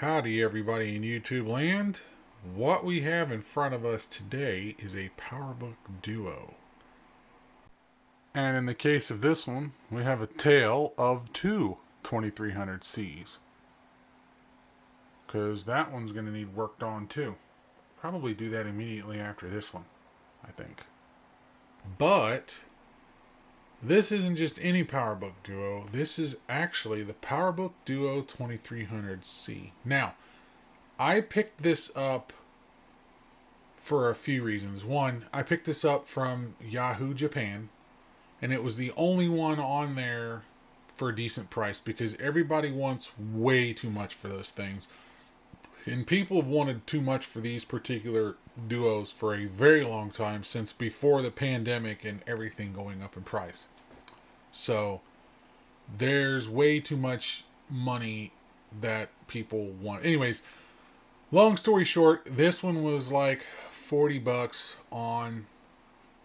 Howdy, everybody in YouTube land. What we have in front of us today is a Powerbook Duo. And in the case of this one, we have a tale of two 2300Cs. Because that one's going to need worked on too. Probably do that immediately after this one, I think. But this isn't just any Powerbook Duo. This is actually the Powerbook Duo 2300C. Now, I picked this up for a few reasons. One, I picked this up from Yahoo Japan, and it was the only one on there for a decent price because everybody wants way too much for those things. And people have wanted too much for these particular duos for a very long time, since before the pandemic and everything going up in price. So there's way too much money that people want. Anyways, long story short, this one was like $40 on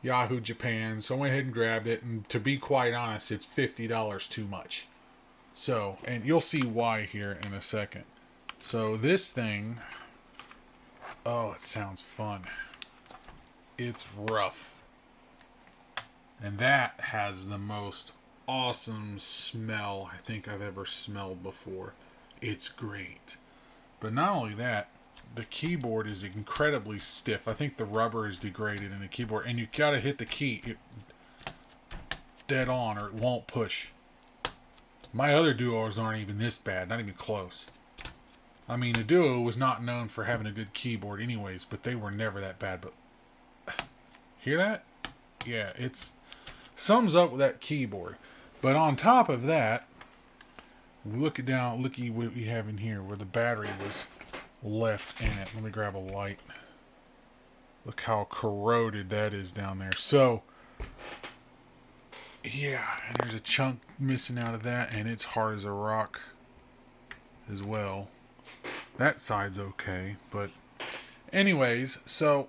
Yahoo Japan, so I went ahead and grabbed it. And to be quite honest, it's $50 too much. So, and you'll see why here in a second. So this thing, oh, it sounds fun. It's rough. And that has the most awesome smell I think I've ever smelled before. It's great. But not only that, the keyboard is incredibly stiff. I think the rubber is degraded in the keyboard, and you gotta hit the key dead on or it won't push. My other duos aren't even this bad, not even close. I mean, the Duo was not known for having a good keyboard anyways, but they were never that bad. But hear that? Yeah, it's sums up with that keyboard. But on top of that, looky what we have in here where the battery was left in it. Let me grab a light. Look how corroded that is down there. So, yeah, and there's a chunk missing out of that, and it's hard as a rock as well. That side's okay, but anyways, so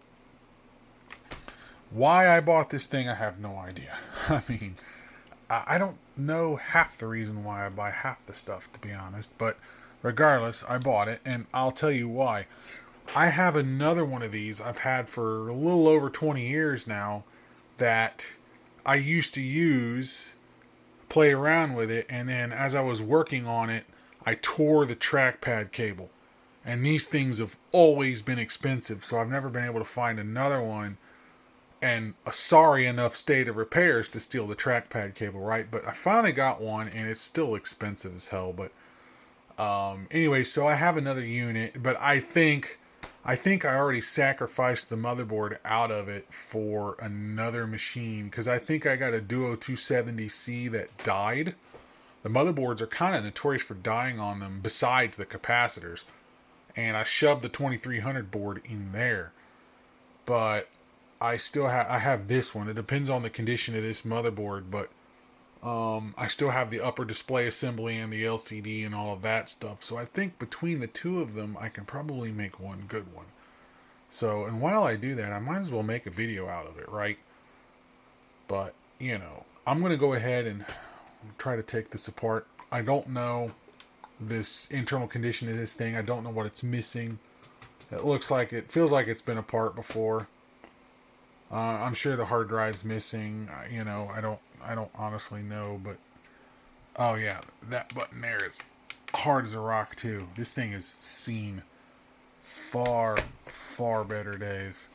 why I bought this thing, I have no idea. I mean, I don't know half the reason why I buy half the stuff, to be honest, but regardless, I bought it, and I'll tell you why. I have another one of these I've had for a little over 20 years now that I used to use, play around with it, and then as I was working on it, I tore the trackpad cable. And these things have always been expensive, so I've never been able to find another one and a sorry enough state of repairs to steal the trackpad cable, right? But I finally got one, and it's still expensive as hell. But anyway, so I have another unit, but I think I already sacrificed the motherboard out of it for another machine, because I think I got a Duo 270C that died. The motherboards are kind of notorious for dying on them, besides the capacitors. And I shoved the 2300 board in there. But I have this one. It depends on the condition of this motherboard, but I still have the upper display assembly and the LCD and all of that stuff. So I think between the two of them, I can probably make one good one. So, and while I do that, I might as well make a video out of it, right? But, I'm going to go ahead and try to take this apart. I don't know this internal condition of this thing. I don't know what it's missing. It feels like it's been apart before. I'm sure the hard drive's missing. I don't honestly know, but oh yeah, that button there is hard as a rock too. This thing has seen far, far better days.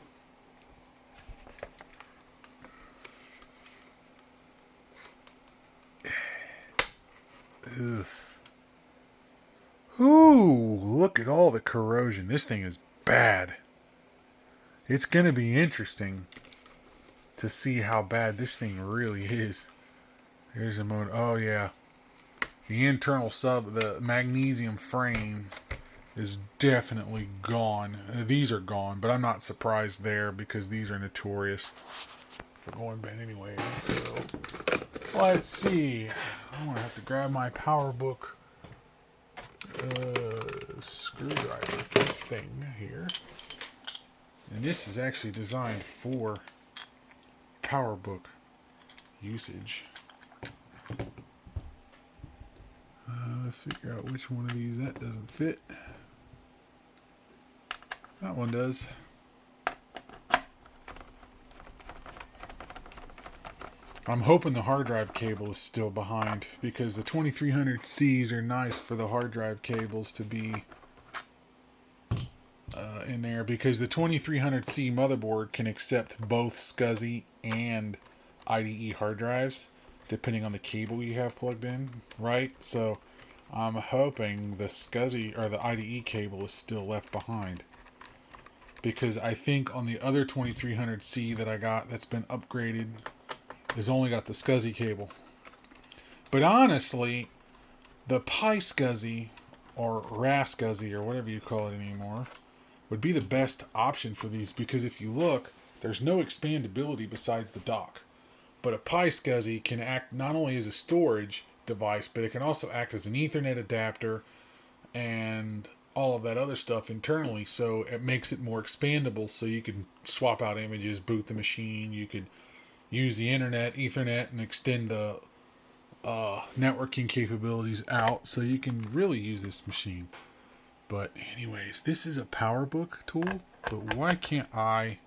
Ugh. Ooh, look at all the corrosion. This thing is bad. It's going to be interesting to see how bad this thing really is. Here's a motor. Oh, yeah. The internal the magnesium frame is definitely gone. These are gone, but I'm not surprised there because these are notorious for going bad anyway. So, let's see. I'm going to have to grab my Powerbook screwdriver thing here, and this is actually designed for Powerbook usage. Let's figure out which one of these that doesn't fit. That one does. I'm hoping the hard drive cable is still behind, because the 2300Cs are nice for the hard drive cables to be in there, because the 2300C motherboard can accept both SCSI and IDE hard drives depending on the cable you have plugged in, right? So I'm hoping the SCSI or the IDE cable is still left behind, because I think on the other 2300C that I got that's been upgraded has only got the SCSI cable. But honestly, the Pi SCSI or RAS SCSI or whatever you call it anymore would be the best option for these, because if you look, there's no expandability besides the dock. But a Pi SCSI can act not only as a storage device, but it can also act as an Ethernet adapter and all of that other stuff internally. So it makes it more expandable, so you can swap out images, boot the machine, you could use the internet, Ethernet, and extend the networking capabilities out, so you can really use this machine. But anyways, this is a PowerBook tool, but why can't I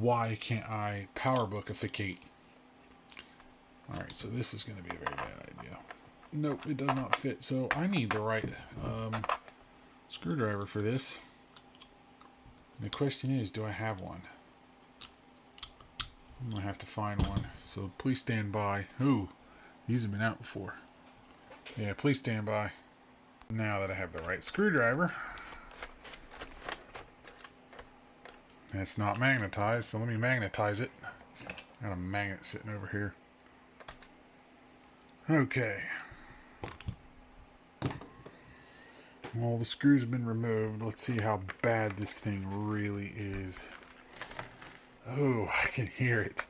PowerBookificate? Alright, so this is going to be a very bad idea. Nope, it does not fit. So I need the right screwdriver for this. And the question is, do I have one? I'm going to have to find one. So please stand by. Ooh, these have been out before. Yeah, please stand by. Now that I have the right screwdriver. It's not magnetized, so let me magnetize it. Got a magnet sitting over here. Okay. All the screws have been removed. Let's see how bad this thing really is. Oh, I can hear it.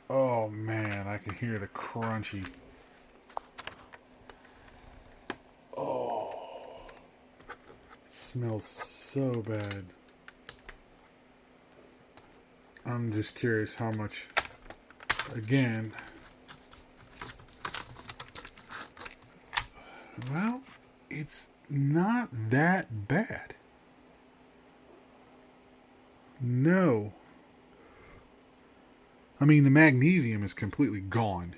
Oh man, I can hear the crunchy. Oh, it smells so bad. I'm just curious how much, again, well, it's not that bad. No. I mean, the magnesium is completely gone.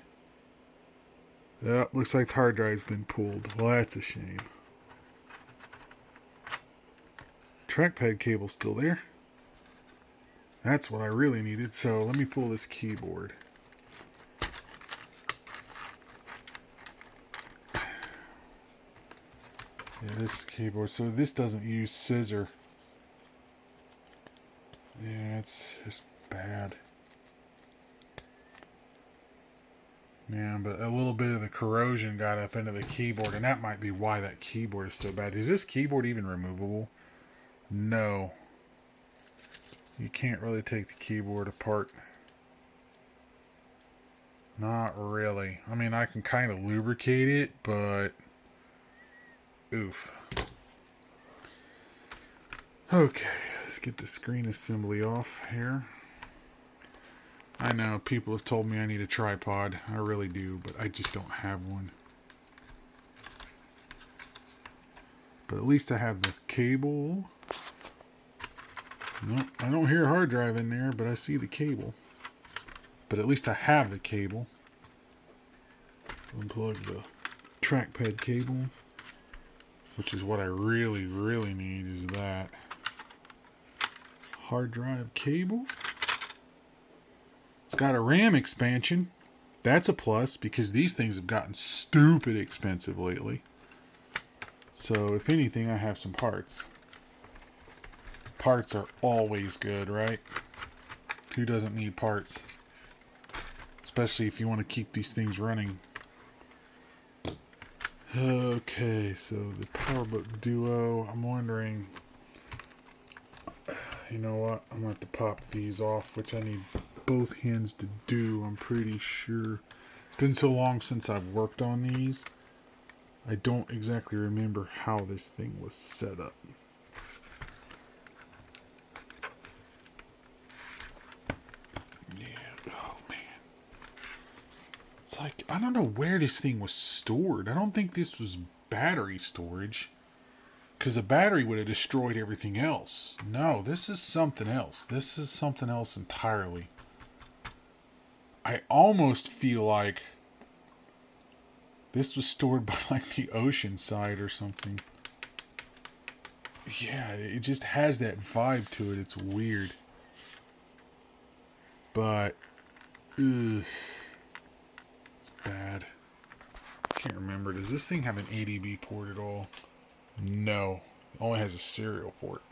That looks like the hard drive's been pulled. Well, that's a shame. Trackpad cable's still there. That's what I really needed. So let me pull this keyboard. Yeah, this keyboard. So this doesn't use scissor. Yeah, it's just bad. Yeah, but a little bit of the corrosion got up into the keyboard, and that might be why that keyboard is so bad. Is this keyboard even removable? No. You can't really take the keyboard apart. Not really. I mean, I can kind of lubricate it, but oof. Okay, let's get the screen assembly off here. I know people have told me I need a tripod. I really do, but I just don't have one. But at least I have the cable. Nope, I don't hear a hard drive in there, but I see the cable. But at least I have the cable. Unplug the trackpad cable, which is what I really, really need, is that hard drive cable. It's got a RAM expansion. That's a plus, because these things have gotten stupid expensive lately. So if anything, I have some parts. Parts are always good, right? Who doesn't need parts? Especially if you want to keep these things running. Okay, so the Powerbook Duo. I'm wondering, you know what? I'm going to have to pop these off, which I need both hands to do, I'm pretty sure. It's been so long since I've worked on these. I don't exactly remember how this thing was set up. Yeah, oh man. It's like, I don't know where this thing was stored. I don't think this was battery storage. Because the battery would have destroyed everything else. No, this is something else. This is something else entirely. I almost feel like this was stored by like the ocean side or something. Yeah, it just has that vibe to it. It's weird. But, ugh, it's bad. I can't remember. Does this thing have an ADB port at all? No. It only has a serial port.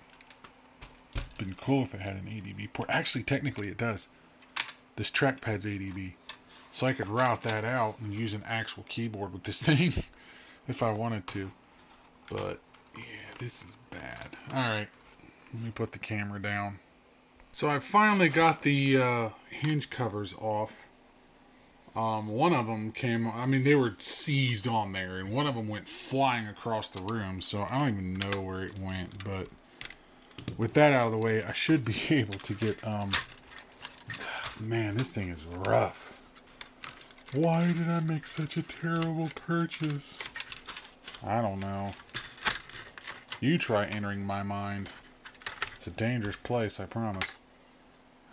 Been cool if it had an ADB port. Actually, technically it does. This trackpad's ADB. So I could route that out and use an actual keyboard with this thing if I wanted to. But, yeah, this is bad. Alright, let me put the camera down. So I finally got the hinge covers off. One of them came, I mean, they were seized on there, and one of them went flying across the room, so I don't even know where it went, but with that out of the way, I should be able to get, man, this thing is rough. Why did I make such a terrible purchase? I don't know. You try entering my mind. It's a dangerous place, I promise.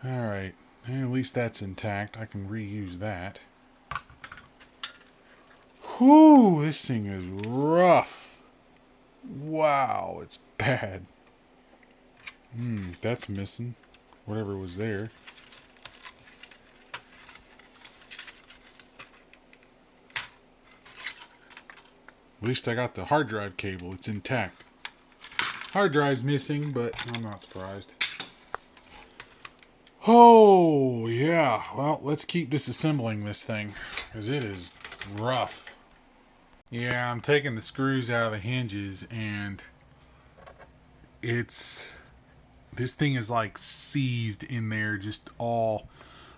Alright, at least that's intact. I can reuse that. Whew, this thing is rough. Wow, it's bad. That's missing. Whatever was there. At least I got the hard drive cable. It's intact. Hard drive's missing, but I'm not surprised. Oh, yeah. Well, let's keep disassembling this thing, because it is rough. Yeah, I'm taking the screws out of the hinges, and this thing is like seized in there, just all.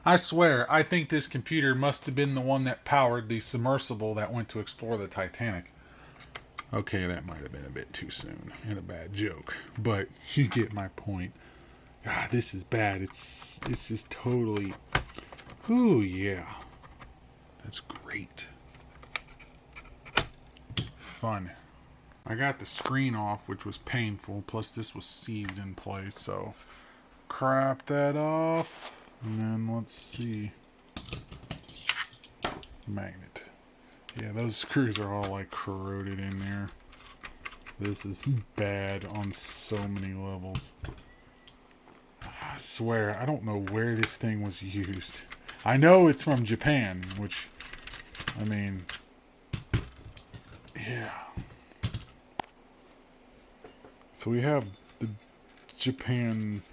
I swear, I think this computer must have been the one that powered the submersible that went to explore the Titanic. Okay, that might have been a bit too soon and a bad joke, but you get my point. God, this is bad. It's just totally. Ooh, yeah. That's great. Fun. I got the screen off, which was painful, plus this was seized in place, so crap that off. And then let's see. Magnet. Yeah, those screws are all like corroded in there. This is bad on so many levels. I swear, I don't know where this thing was used. I know it's from Japan, which, I mean, yeah. So we have the Japan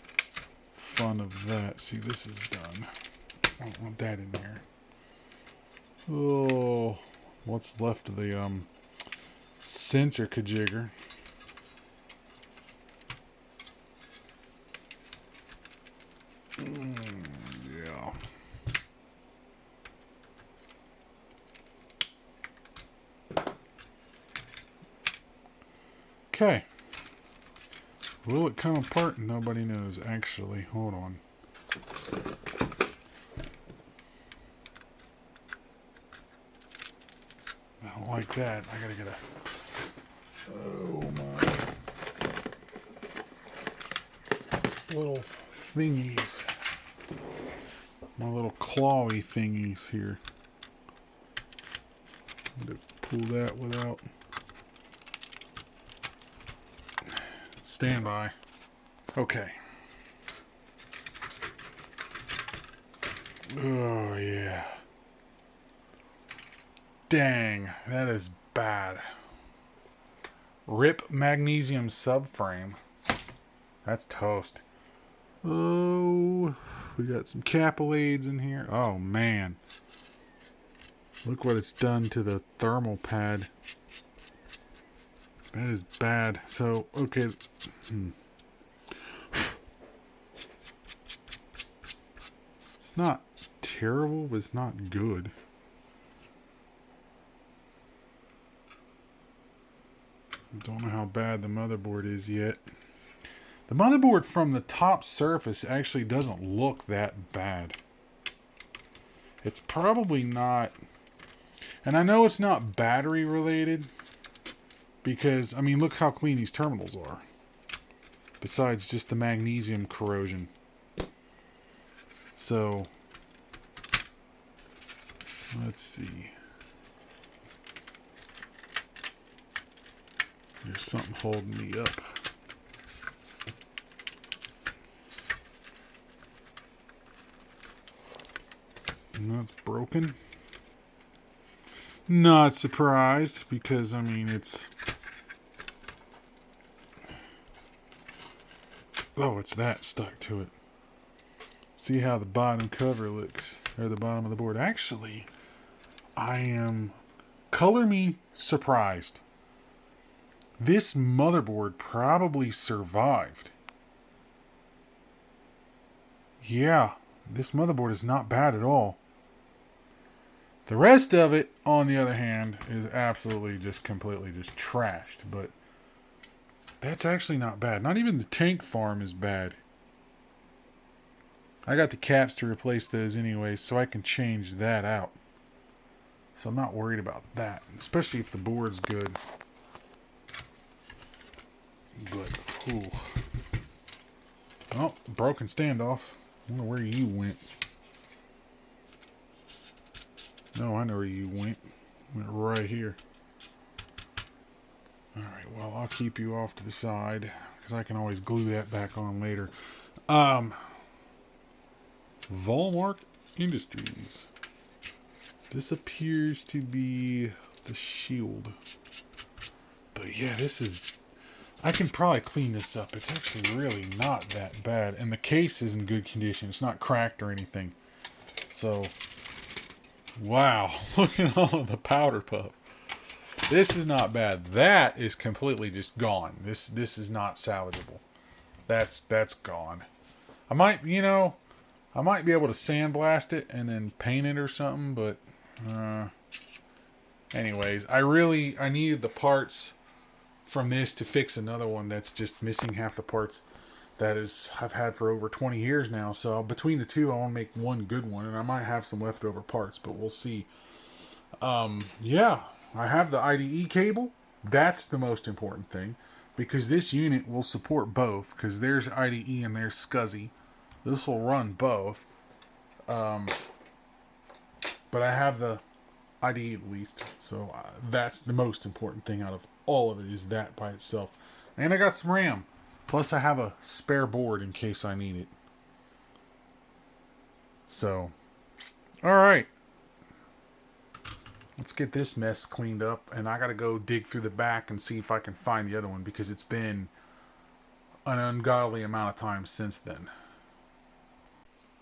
fun of that. See, this is done. I don't want that in there. Oh, what's left of the sensor kajigger. Yeah. Okay. Will it come apart? Nobody knows, actually. Hold on. I don't like that. I gotta get a... Oh my... Little thingies. My little clawy thingies here. I'm gonna pull that without... Stand by. Okay. Oh, yeah. Dang, that is bad. RIP magnesium subframe. That's toast. Oh, we got some capillades in here. Oh, man. Look what it's done to the thermal pad. That is bad. So, okay. It's not terrible, but it's not good. Don't know how bad the motherboard is yet. The motherboard from the top surface actually doesn't look that bad. It's probably not... And I know it's not battery related, Because, I mean, look how clean these terminals are. Besides just the magnesium corrosion. So, let's see. There's something holding me up. And that's broken. Not surprised, because, I mean, it's... Oh, it's that stuck to it. See how the bottom cover looks, or the bottom of the board. Actually, I am, color me surprised. This motherboard probably survived. Yeah, this motherboard is not bad at all. The rest of it, on the other hand, is absolutely just completely just trashed. But that's actually not bad. Not even the tank farm is bad. I got the caps to replace those anyway, so I can change that out. So I'm not worried about that, especially if the board's good. But, ooh. Oh, broken standoff. I wonder where you went. No, I know where you went. Went right here. Alright, well, I'll keep you off to the side, because I can always glue that back on later. Volmark Industries. This appears to be the shield. But yeah, this is... I can probably clean this up. It's actually really not that bad. And the case is in good condition. It's not cracked or anything. So, wow. Look at all of the powder puff. This is not bad. That is completely just gone. This is not salvageable. That's gone. I might be able to sandblast it and then paint it or something, but anyways, I needed the parts from this to fix another one that's just missing half the parts I've had for over 20 years now. So between the two, I want to make one good one, and I might have some leftover parts, but we'll see. Yeah, I have the IDE cable. That's the most important thing, because this unit will support both, because there's IDE and there's SCSI. This will run both. But I have the IDE at least, so that's the most important thing out of all of it, is that by itself. And I got some RAM. Plus I have a spare board in case I need it. So, alright. Let's get this mess cleaned up, and I gotta go dig through the back and see if I can find the other one, because it's been an ungodly amount of time since then.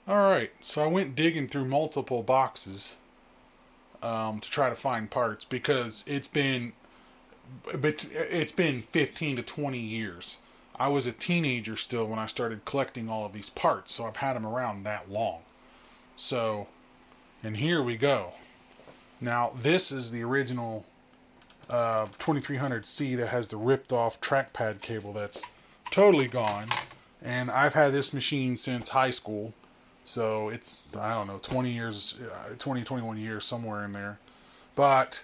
Alright, so I went digging through multiple boxes to try to find parts, because it's been 15 to 20 years. I was a teenager still when I started collecting all of these parts, so I've had them around that long. So, and here we go. Now, this is the original 2300C that has the ripped off trackpad cable that's totally gone. And I've had this machine since high school. So it's, I don't know, 21 years, somewhere in there. But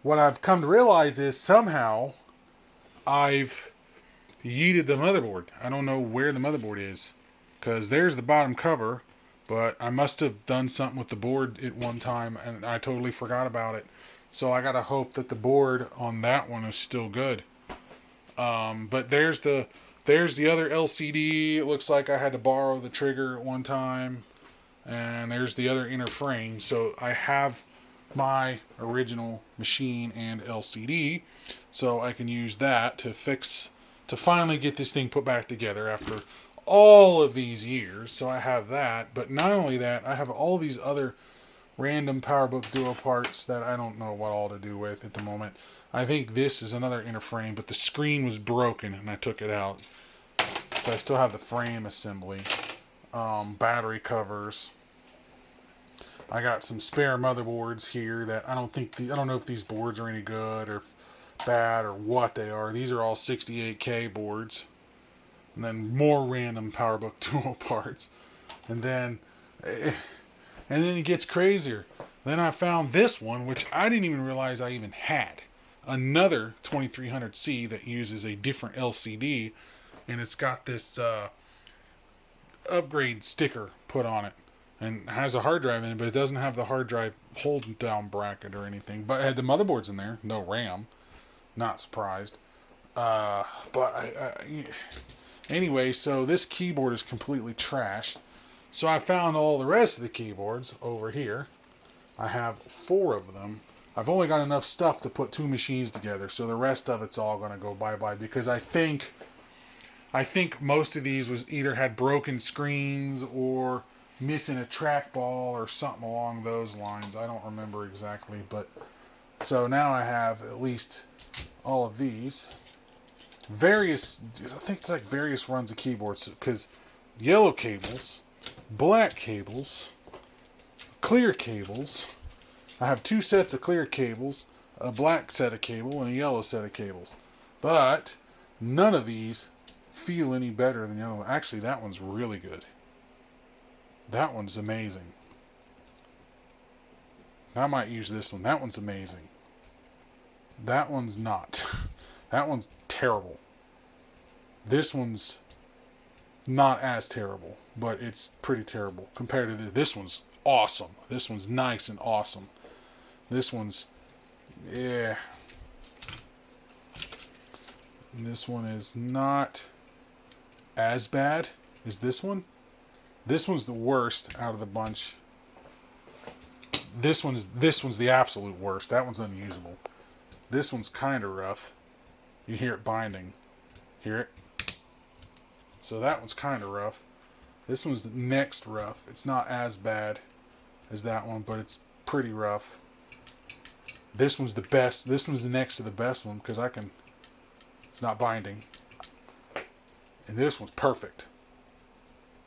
what I've come to realize is somehow I've yeeted the motherboard. I don't know where the motherboard is, because there's the bottom cover, but I must have done something with the board at one time and I totally forgot about it. So I gotta hope that the board on that one is still good. But there's the other LCD. It looks like I had to borrow the trigger at one time. And there's the other inner frame. So I have my original machine and LCD. So I can use that to finally get this thing put back together after all of these years. So I have that. But not only that, I have all these other random Powerbook Duo parts that I don't know what all to do with at the moment. I think this is another inner frame, but the screen was broken and I took it out. So I still have the frame assembly. Battery covers. I got some spare motherboards here that I don't know if these boards are any good or bad or what they are. These are all 68K boards. And then more random Powerbook Duo parts. And then it gets crazier. Then I found this one, which I didn't even realize I even had. another 2300C that uses a different LCD, and it's got this upgrade sticker put on it, and has a hard drive in it, but it doesn't have the hard drive hold down bracket or anything. But it had the motherboards in there, no RAM. Not surprised. But anyway, so this keyboard is completely trashed. So I found all the rest of the keyboards over here. I have 4 of them. I've only got enough stuff to put 2 machines together, so the rest of it's all going to go bye-bye, because I think most of these was either had broken screens or missing a trackball or something along those lines. I don't remember exactly, but so now I have at least all of these. Various, I think it's like various runs of keyboards, because yellow cables, black cables, clear cables. I have 2 sets of clear cables, a black set of cable, and a yellow set of cables. But none of these feel any better than the other one. Actually, that one's really good. That one's amazing. I might use this one. That one's amazing. That one's not. That one's terrible. This one's not as terrible, but it's pretty terrible compared to this. This one's awesome. This one's nice and awesome. This one's, yeah. And this one is not as bad as this one. This one's the worst out of the bunch. This one's the absolute worst. That one's unusable. This one's kind of rough. You hear it binding. Hear it? So that one's kind of rough. This one's the next rough. It's not as bad as that one, but it's pretty rough. This one's the best. This one's the next to the best one, because it's not binding. And this one's perfect.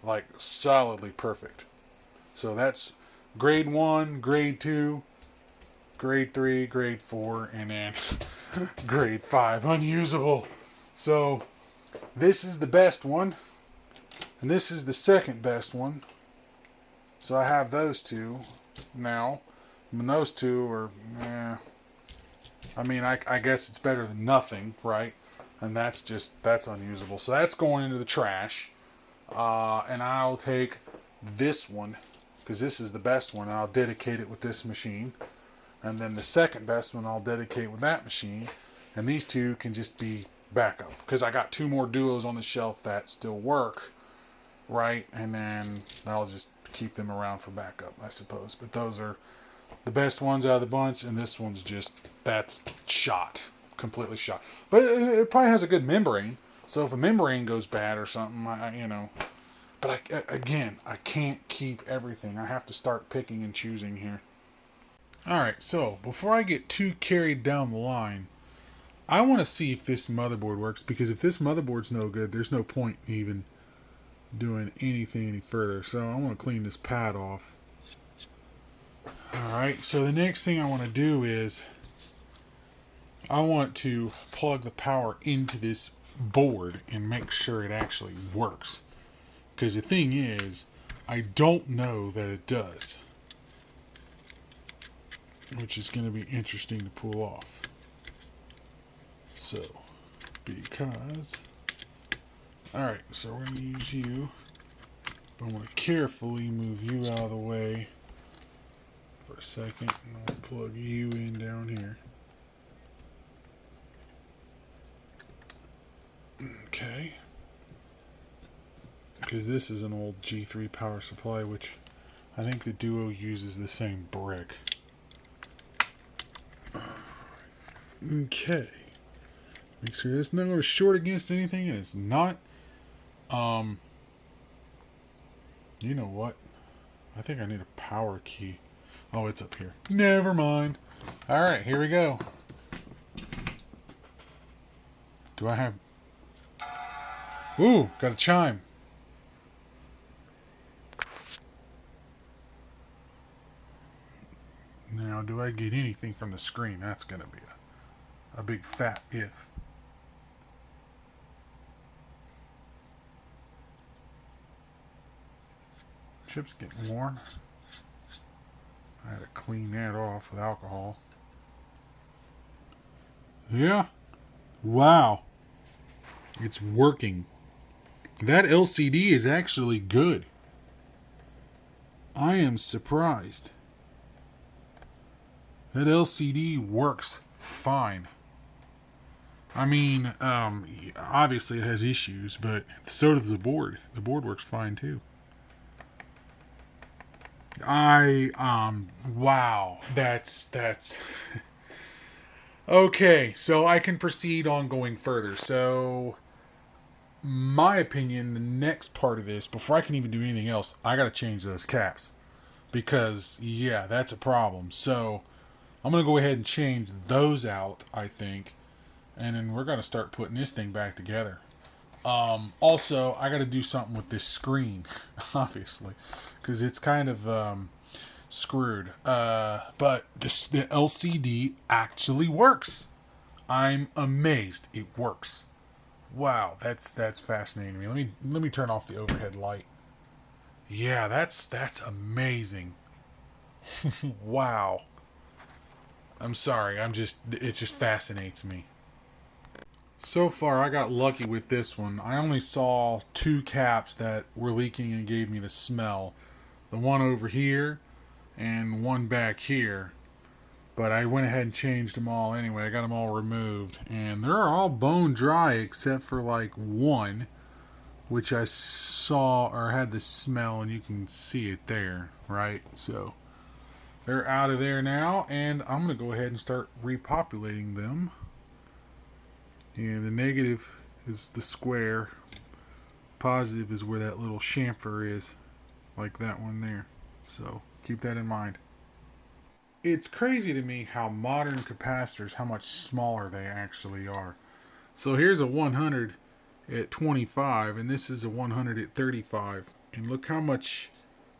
Like, solidly perfect. So that's grade 1, grade 2, grade 3, grade 4, and then grade 5, unusable. So this is the best one, and this is the second best one. So I have those 2 now. And those 2 are, I mean, I guess it's better than nothing, right? And that's unusable. So that's going into the trash. And I'll take this one, because this is the best one, and I'll dedicate it with this machine. And then the second best one I'll dedicate with that machine. And these 2 can just be backup, because I got 2 more Duos on the shelf that still work, right? And then I'll just keep them around for backup, I suppose. But those are the best ones out of the bunch, and this one's just, that's shot. Completely shot. But it probably has a good membrane. So if a membrane goes bad or something, But I can't keep everything. I have to start picking and choosing here. Alright, so before I get too carried down the line, I want to see if this motherboard works, because if this motherboard's no good, there's no point in even doing anything any further. So I want to clean this pad off. Alright, so the next thing I want to do is I want to plug the power into this board and make sure it actually works. Because the thing is, I don't know that it does. Which is going to be interesting to pull off. So, because... Alright, so we're going to use you. But I'm going to carefully move you out of the way for a second. And I'll plug you in down here. Okay. Because this is an old G3 power supply, which I think the Duo uses the same brick. Okay. Make sure this no is short against anything, and it's not. You know what? I think I need a power key. Oh, it's up here. Never mind. Alright, here we go. Do I have... Ooh, got a chime. Now, do I get anything from the screen? That's going to be a big fat if. Chip's getting worn. I had to clean that off with alcohol. Yeah. Wow. It's working. That LCD is actually good. I am surprised. That LCD works fine. I mean, obviously it has issues, but so does the board. The board works fine too. Wow. That's okay. So I can proceed on going further. So, my opinion, the next part of this, before I can even do anything else, I got to change those caps because yeah, that's a problem. So I'm gonna go ahead and change those out. I think, and then we're gonna start putting this thing back together. Also, I got to do something with this screen, obviously, because it's kind of screwed. But the LCD actually works. I'm amazed it works. Wow, that's fascinating to me. Let me turn off the overhead light. Yeah, that's amazing. Wow. I'm sorry. It just fascinates me. So far, I got lucky with this one. I only saw two caps that were leaking and gave me the smell. The one over here and one back here. But I went ahead and changed them all anyway. I got them all removed. And they're all bone dry except for like one, which I saw or had the smell, and you can see it there, right? So they're out of there now, and I'm going to go ahead and start repopulating them. And the negative is the square. Positive is where that little chamfer is, like that one there. So keep that in mind. It's crazy to me how modern capacitors, how much smaller they actually are. So here's a 100 at 25, and this is a 100 at 35. And look how much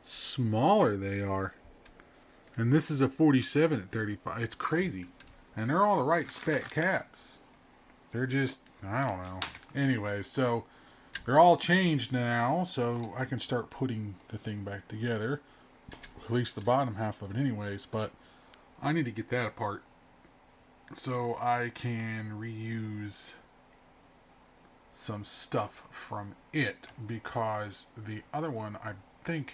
smaller they are. And this is a 47 at 35. It's crazy. And they're all the right spec caps. They're just, I don't know. Anyway, so they're all changed now, so I can start putting the thing back together. At least the bottom half of it anyways, but I need to get that apart so I can reuse some stuff from it, because the other one, I think,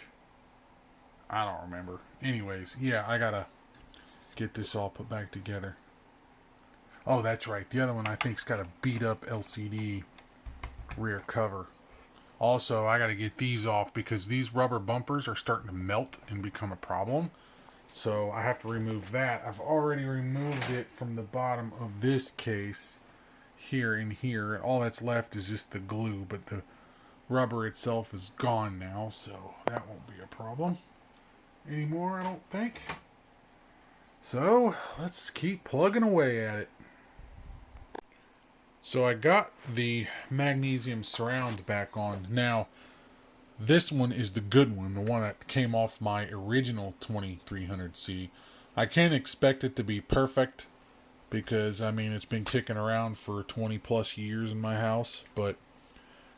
I don't remember. Anyways, yeah, I gotta get this all put back together. Oh, that's right. The other one I think's got a beat up LCD rear cover. Also, I got to get these off because these rubber bumpers are starting to melt and become a problem. So I have to remove that. I've already removed it from the bottom of this case here and here. All that's left is just the glue, but the rubber itself is gone now, so that won't be a problem anymore, I don't think. So let's keep plugging away at it. So I got the magnesium surround back on. Now, this one is the good one, the one that came off my original 2300C. I can't expect it to be perfect because, I mean, it's been kicking around for 20 plus years in my house, but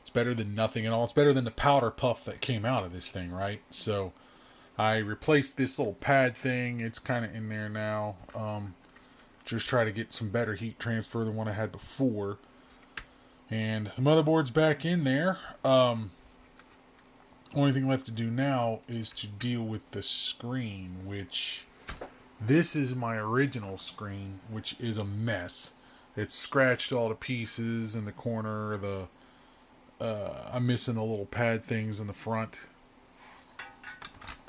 it's better than nothing at all. It's better than the powder puff that came out of this thing, right? So I replaced this little pad thing. It's kind of in there now. Just try to get some better heat transfer than what I had before. And the motherboard's back in there. Only thing left to do now is to deal with the screen, which this is my original screen, which is a mess. It's scratched all to pieces in the corner. I'm missing the little pad things in the front,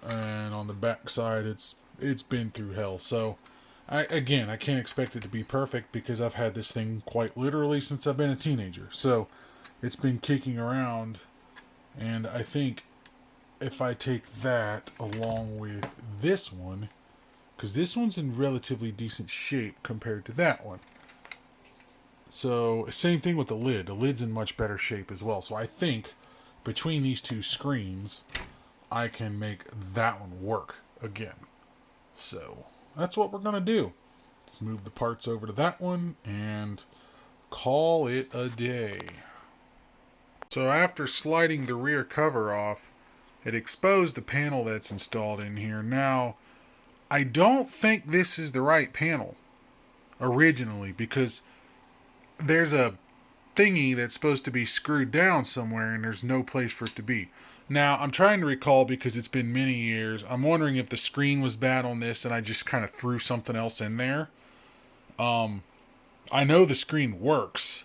and on the back side, it's been through hell. So I can't expect it to be perfect because I've had this thing quite literally since I've been a teenager. So it's been kicking around, and I think if I take that along with this one, because this one's in relatively decent shape compared to that one. So same thing with the lid. The lid's in much better shape as well. So I think between these two screens, I can make that one work again. So that's what we're going to do. Let's move the parts over to that one and call it a day. So after sliding the rear cover off, it exposed the panel that's installed in here. Now, I don't think this is the right panel originally, because there's a thingy that's supposed to be screwed down somewhere, and there's no place for it to be. Now, I'm trying to recall because it's been many years. I'm wondering if the screen was bad on this and I just kind of threw something else in there. I know the screen works,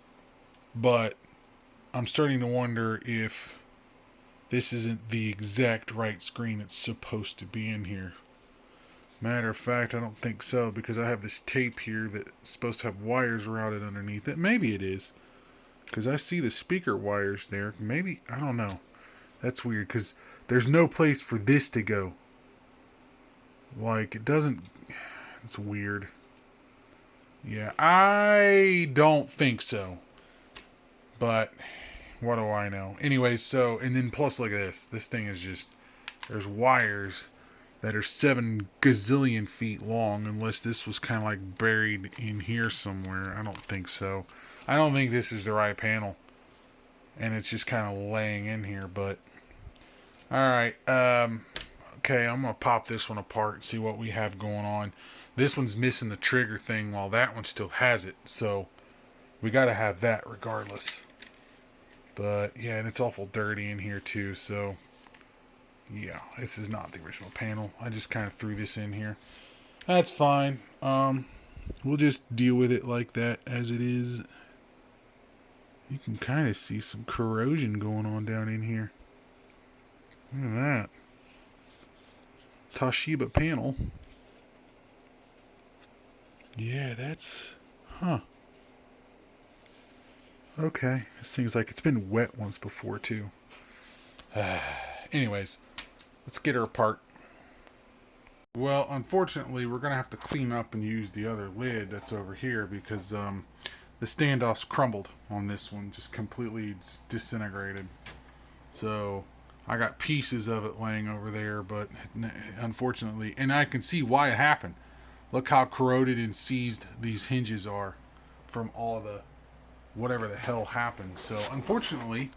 but I'm starting to wonder if this isn't the exact right screen it's supposed to be in here. Matter of fact, I don't think so because I have this tape here that's supposed to have wires routed underneath it. Maybe it is because I see the speaker wires there. Maybe, I don't know. That's weird because there's no place for this to go. Like, it doesn't. It's weird. Yeah, I don't think so. But what do I know? Anyways, so, and then plus look at this. This thing is just, there's wires that are 7 gazillion feet long, unless this was kind of like buried in here somewhere. I don't think so. I don't think this is the right panel. And it's just kind of laying in here, but alright, okay, I'm going to pop this one apart and see what we have going on. This one's missing the trigger thing while that one still has it, so we got to have that regardless. But yeah, and it's awful dirty in here too, so yeah, this is not the original panel. I just kind of threw this in here. That's fine. We'll just deal with it like that as it is. You can kind of see some corrosion going on down in here. Look at that. Toshiba panel. Yeah, that's... Huh. Okay. This seems like it's been wet once before, too. Anyways, let's get her apart. Well, unfortunately, we're going to have to clean up and use the other lid that's over here because the standoff's crumbled on this one. Just completely disintegrated. So I got pieces of it laying over there, but unfortunately, and I can see why it happened. Look how corroded and seized these hinges are from all the whatever the hell happened. So unfortunately,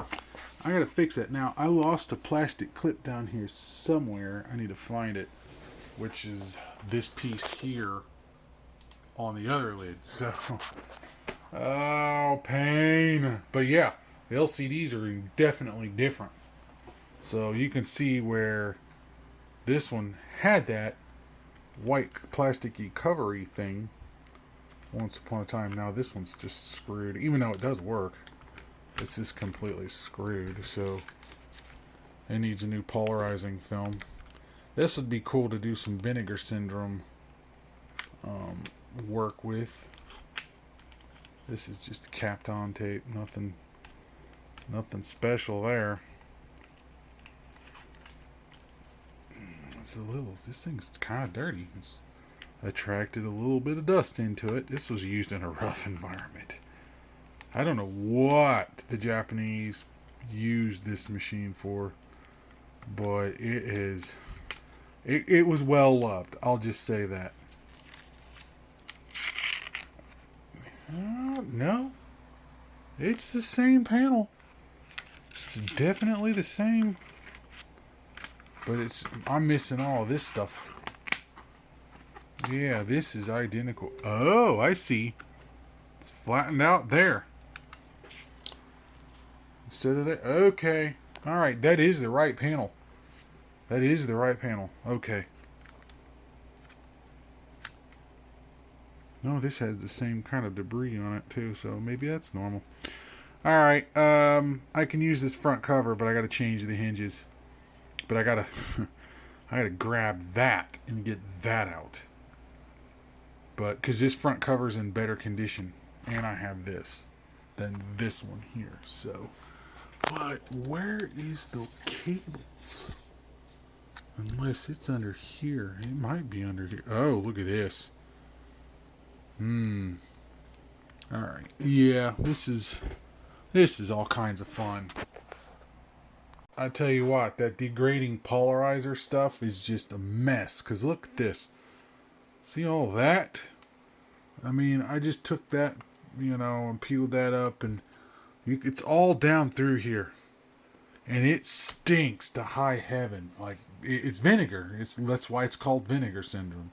I gotta fix that. Now, I lost a plastic clip down here somewhere. I need to find it, which is this piece here on the other lid. So, oh, pain. But yeah, the LCDs are definitely different. So you can see where this one had that white plasticky covery thing once upon a time. Now this one's just screwed, even though it does work. It's just completely screwed, so it needs a new polarizing film. This would be cool to do some vinegar syndrome work with. This is just capped on tape, nothing special there. It's a little, this thing's kind of dirty. It's attracted a little bit of dust into it. This was used in a rough environment. I don't know what the Japanese used this machine for, but it was well loved. I'll just say that. No, it's the same panel. It's definitely the same, but I'm missing all of this stuff. Yeah, this is identical. Oh, I see. It's flattened out there instead of there. Okay. Alright, that is the right panel. That is the right panel. Okay. No, this has the same kind of debris on it too, so maybe that's normal. Alright, I can use this front cover, but I gotta change the hinges. But I gotta I gotta grab that and get that out. But because this front cover's in better condition, and I have this than this one here. So, but where is the cables? Unless it's under here, it might be under here. Oh, look at this. All right. Yeah, this is all kinds of fun. I tell you what, that degrading polarizer stuff is just a mess. Cause look at this. See all that? I mean, I just took that, and peeled that up, and it's all down through here, and it stinks to high heaven. Like it's vinegar. That's why it's called vinegar syndrome.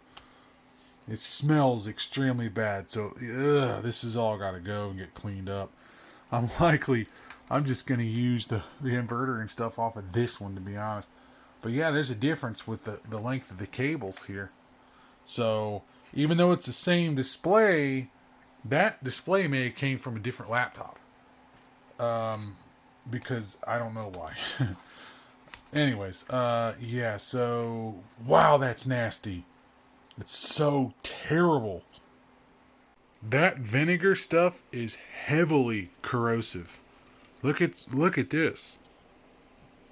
It smells extremely bad. So, this has all got to go and get cleaned up. I'm likely, I'm just going to use the inverter and stuff off of this one, to be honest. But yeah, there's a difference with the length of the cables here. So, even though it's the same display, that display may have came from a different laptop. Because I don't know why. Anyways, yeah, so, wow, that's nasty. It's so terrible. That vinegar stuff is heavily corrosive. Look at this.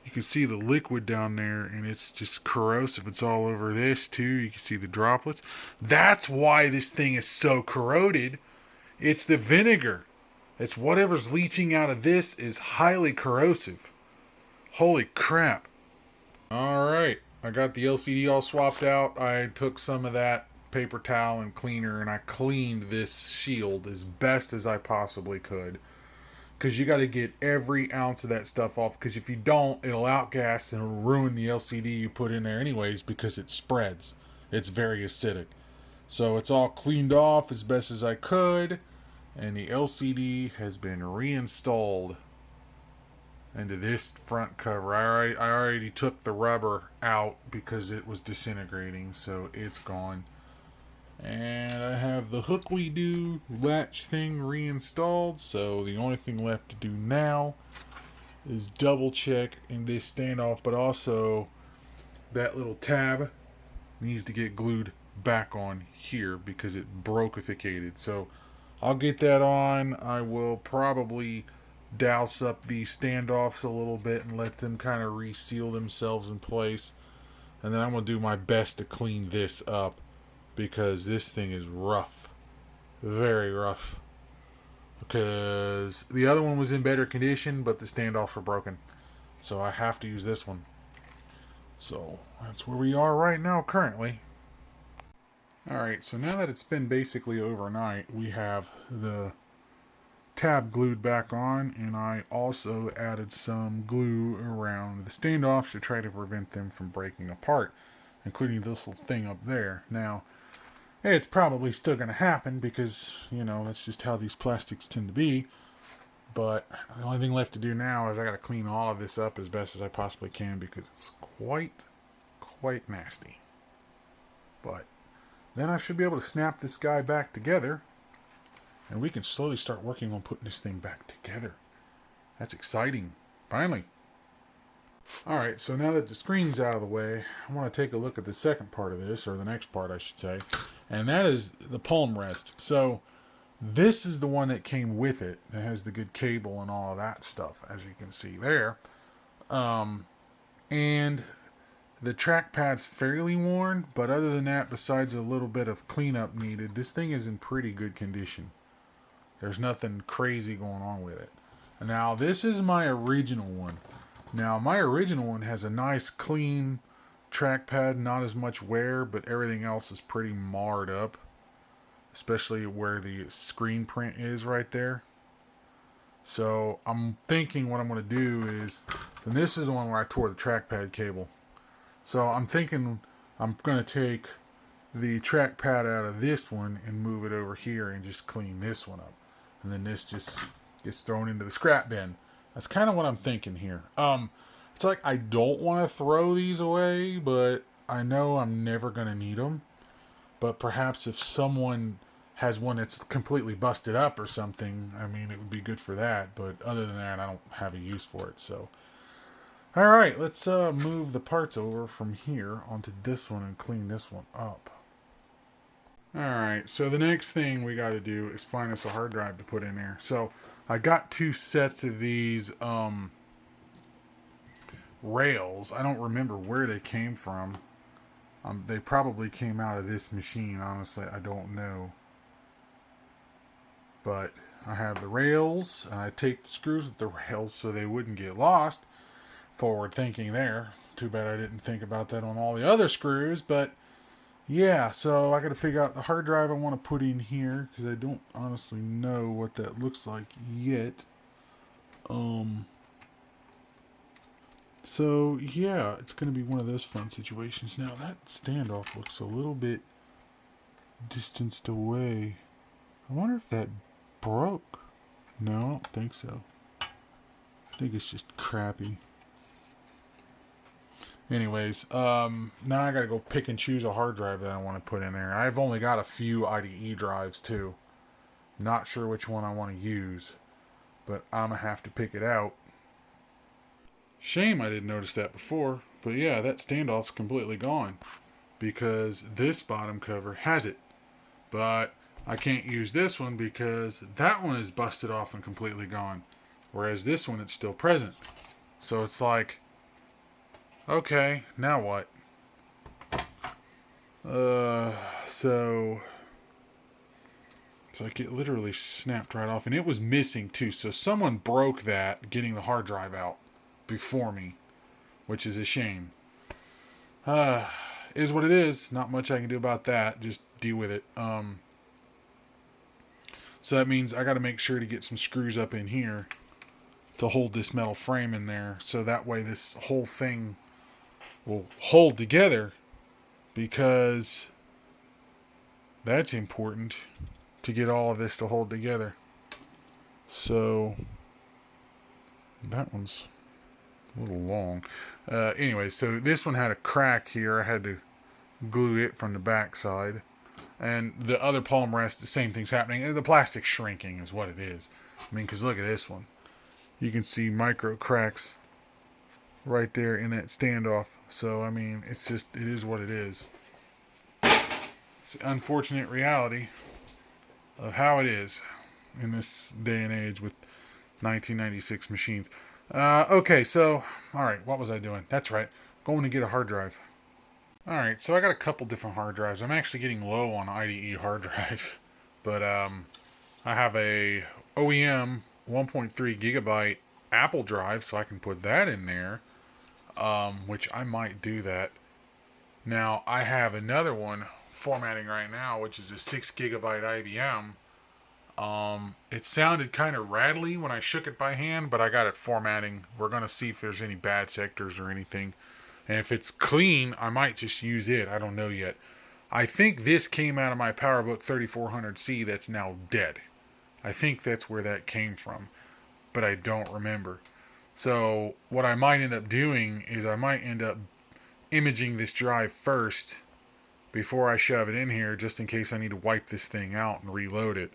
You can see the liquid down there, and it's just corrosive. It's all over this too. You can see the droplets. That's why this thing is so corroded. It's the vinegar. It's whatever's leaching out of this is highly corrosive. Holy crap. Alright, I got the LCD all swapped out. I took some of that paper towel and cleaner and I cleaned this shield as best as I possibly could. Because you got to get every ounce of that stuff off. Because if you don't, it'll outgas and it'll ruin the LCD you put in there anyways because it spreads. It's very acidic. So it's all cleaned off as best as I could. And the LCD has been reinstalled into this front cover. I already took the rubber out because it was disintegrating, so it's gone. And I have the hookly-doo latch thing reinstalled, so the only thing left to do now is double check in this standoff, but also that little tab needs to get glued back on here because it brokificated. So I'll get that on. I will probably douse up the standoffs a little bit and let them kind of reseal themselves in place. And then I'm going to do my best to clean this up because this thing is rough. Very rough. Because the other one was in better condition, but the standoffs were broken. So I have to use this one. So that's where we are right now currently. Alright, so now that it's been basically overnight, we have the tab glued back on, and I also added some glue around the standoffs to try to prevent them from breaking apart, including this little thing up there. Now, it's probably still going to happen because, that's just how these plastics tend to be. But the only thing left to do now is I got to clean all of this up as best as I possibly can because it's quite nasty. But then I should be able to snap this guy back together, and we can slowly start working on putting this thing back together. That's exciting. Finally. Alright, so now that the screen's out of the way, I want to take a look at the second part of this, or the next part I should say, and that is the palm rest. So this is the one that came with it. It has the good cable and all of that stuff, as you can see there. And the trackpad's fairly worn, but other than that, besides a little bit of cleanup needed, this thing is in pretty good condition. There's nothing crazy going on with it. Now, this is my original one. Now, my original one has a nice, clean trackpad, not as much wear, but everything else is pretty marred up. Especially where the screen print is right there. So, I'm thinking what I'm going to do is, and this is the one where I tore the trackpad cable. So, I'm thinking I'm going to take the trackpad out of this one and move it over here and just clean this one up. And then this just gets thrown into the scrap bin. That's kind of what I'm thinking here. It's like I don't want to throw these away, but I know I'm never going to need them. But perhaps if someone has one that's completely busted up or something, I mean, it would be good for that. But other than that, I don't have a use for it. So, all right, let's move the parts over from here onto this one and clean this one up. Alright, so the next thing we got to do is find us a hard drive to put in there. So, I got 2 sets of these rails. I don't remember where they came from. They probably came out of this machine, honestly. I don't know. But I have the rails, and I take the screws with the rails so they wouldn't get lost. Forward thinking there. Too bad I didn't think about that on all the other screws, but yeah, so I got to figure out the hard drive I want to put in here because I don't honestly know what that looks like yet. So yeah, it's going to be one of those fun situations. Now that standoff looks a little bit distanced away. I wonder if that broke. No, I don't think so. I think it's just crappy. Anyways, now I gotta go pick and choose a hard drive that I want to put in there. I've only got a few IDE drives too. Not sure which one I want to use, but I'm gonna have to pick it out. Shame I didn't notice that before, but yeah, that standoff's completely gone because this bottom cover has it. But I can't use this one because that one is busted off and completely gone, whereas this one it's still present. So it's like, okay, now what? So it's like it literally snapped right off, and it was missing too. So someone broke that getting the hard drive out before me, which is a shame. Is what it is. Not much I can do about that. Just deal with it. So that means I got to make sure to get some screws up in here to hold this metal frame in there, so that way this whole thing will hold together, because that's important to get all of this to hold together. So that one's a little long. Anyway, so this one had a crack here. I had to glue it from the back side. And the other palm rest, the same thing's happening. The plastic's shrinking is what it is. I mean, because look at this one. You can see micro cracks right there in that standoff. So, I mean, it's just, it is what it is. It's an unfortunate reality of how it is in this day and age with 1996 machines. Okay, so, alright, what was I doing? That's right, going to get a hard drive. Alright, so I got a couple different hard drives. I'm actually getting low on IDE hard drive. But, I have a OEM 1.3 gigabyte Apple drive, so I can put that in there. Which I might do that. Now, I have another one formatting right now, which is a 6 gigabyte IBM. It sounded kind of rattly when I shook it by hand, but I got it formatting. We're going to see if there's any bad sectors or anything. And if it's clean, I might just use it. I don't know yet. I think this came out of my PowerBook 3400C that's now dead. I think that's where that came from, but I don't remember. So what I might end up doing is I might end up imaging this drive first before I shove it in here, just in case I need to wipe this thing out and reload it.